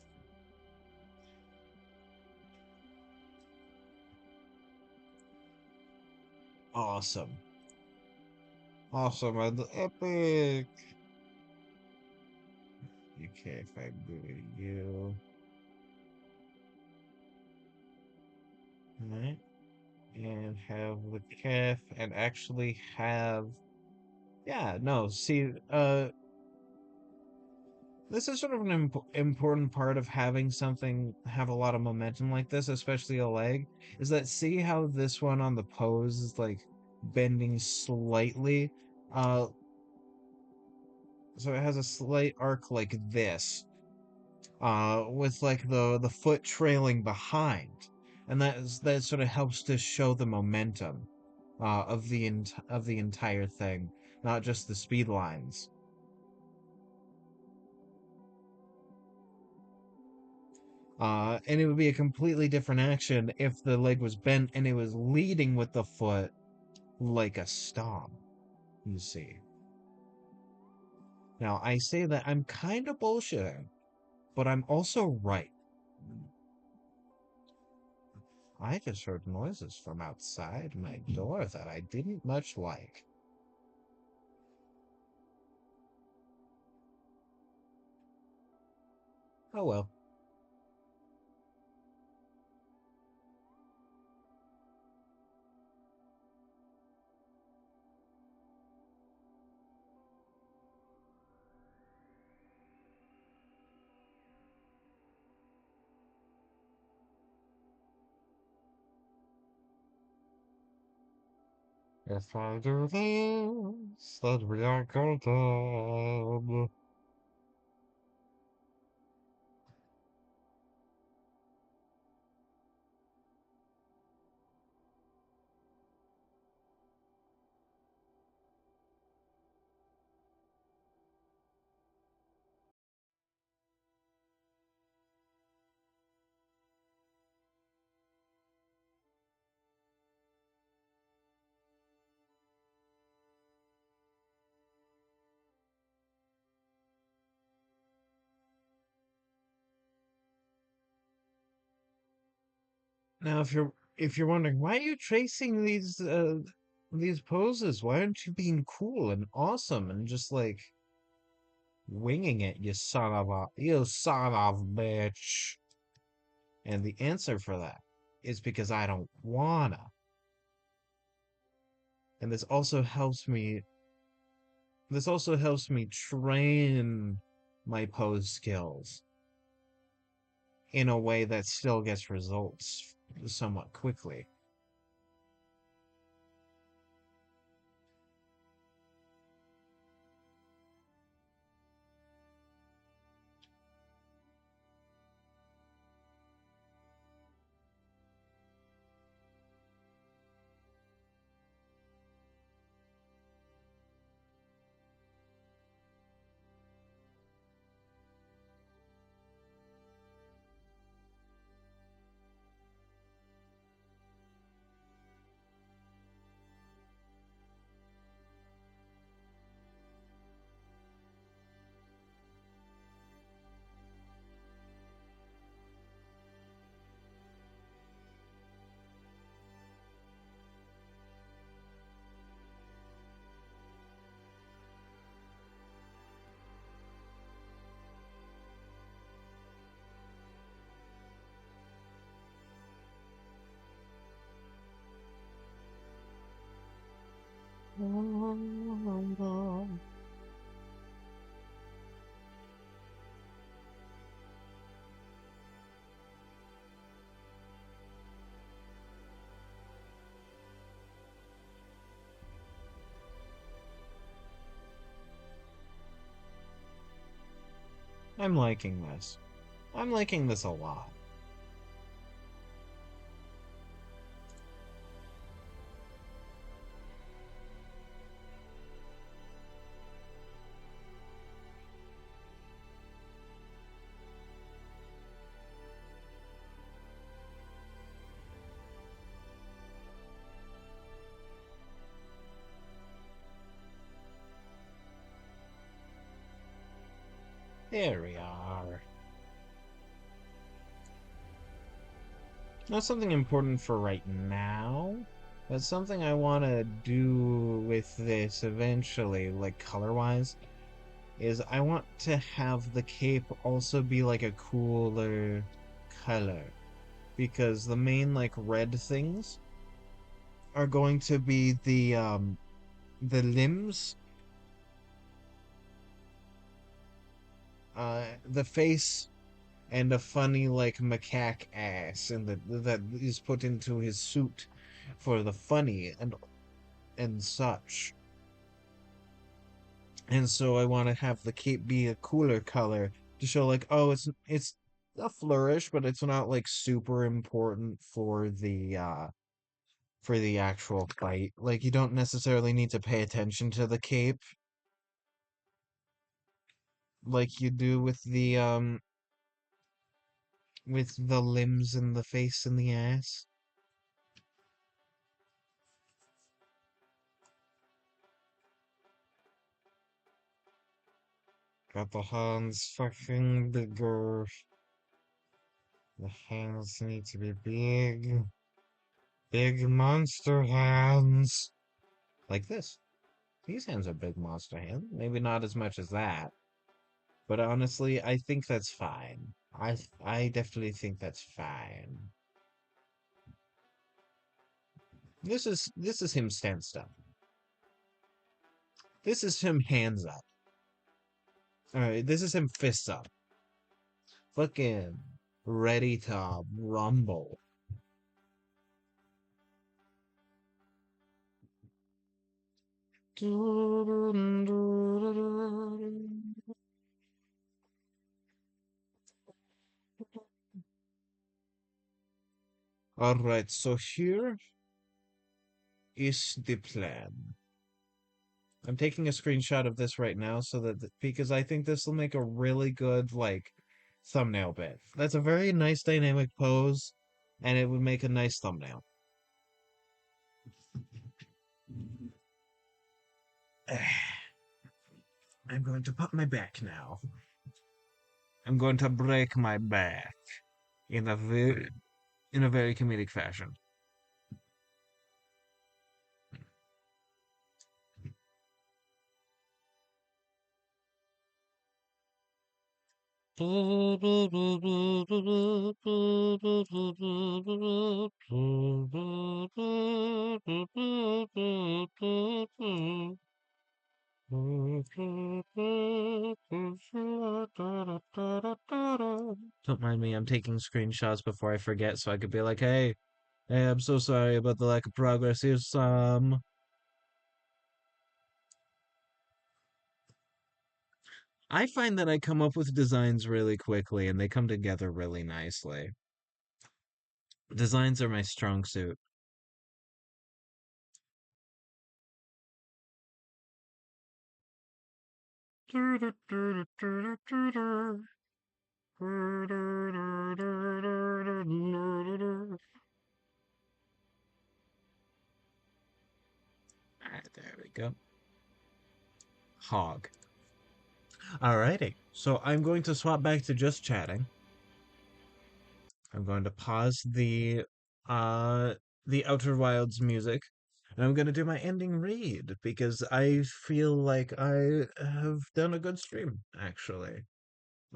Awesome. Awesome and epic. Okay, if I move you. Alright. And have the calf and actually have yeah, no, see, this is sort of an important part of having something have a lot of momentum like this, especially a leg, is that see how this one on the pose is like bending slightly? Uh, so it has a slight arc like this, with like the foot trailing behind, and that sort of helps to show the momentum, of of the entire thing, not just the speed lines. And it would be a completely different action if the leg was bent and it was leading with the foot like a stomp, you see. Now, I say that I'm kind of bullshitting, but I'm also right. I just heard noises from outside my door that I didn't much like. Oh well. If I do this, then we are golden. Now, if you're wondering why are you tracing these poses, why aren't you being cool and awesome and just like winging it, you son of a bitch? And the answer for that is because I don't wanna. And this also helps me train my pose skills in a way that still gets results somewhat quickly. I'm liking this. I'm liking this a lot. There we are. Not something important for right now, but something I want to do with this eventually, like color-wise, is I want to have the cape also be like a cooler color. Because the main like red things are going to be the limbs, the face, and a funny like macaque ass and that is put into his suit for the funny and such. And so I want to have the cape be a cooler color to show like, oh, it's a flourish, but it's not like super important for the actual fight. Like you don't necessarily need to pay attention to the cape like you do with the limbs and the face and the ass. Got the hands fucking bigger. The hands need to be big. Big monster hands. Like this. These hands are big monster hands. Maybe not as much as that. But honestly, I think that's fine. I definitely think that's fine. This is him stance up. This is him hands up. Alright, this is him fists up. Fucking ready to rumble. Alright, so here is the plan. I'm taking a screenshot of this right now so that because I think this will make a really good like thumbnail bit. That's a very nice dynamic pose and it would make a nice thumbnail. I'm going to put my back now. I'm going to break my back in a very in a very comedic fashion. Don't mind me, I'm taking screenshots before I forget so I could be like, hey, I'm so sorry about the lack of progress. Here's some. I find that I come up with designs really quickly and they come together really nicely. Designs are my strong suit. Alright, there we go. Hog. Alrighty, so I'm going to swap back to just chatting. I'm going to pause uh the Outer Wilds music, and I'm going to do my ending read because I feel like I have done a good stream, actually.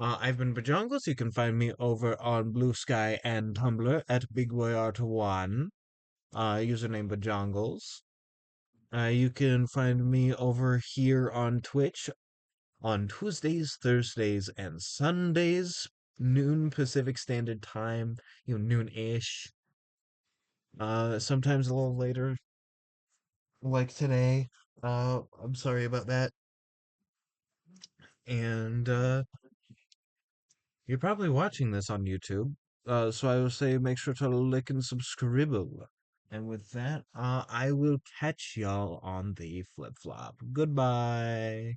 I've been Bajongles. You can find me over on Blue Sky and Tumblr at BigBoyArt1, username Bajongles. You can find me over here on Twitch on Tuesdays, Thursdays, and Sundays, noon Pacific Standard Time, noon-ish. Sometimes a little later, like today. I'm sorry about that. And you're probably watching this on YouTube. So I will say make sure to like and subscribe. And with that, I will catch y'all on the flip flop. Goodbye.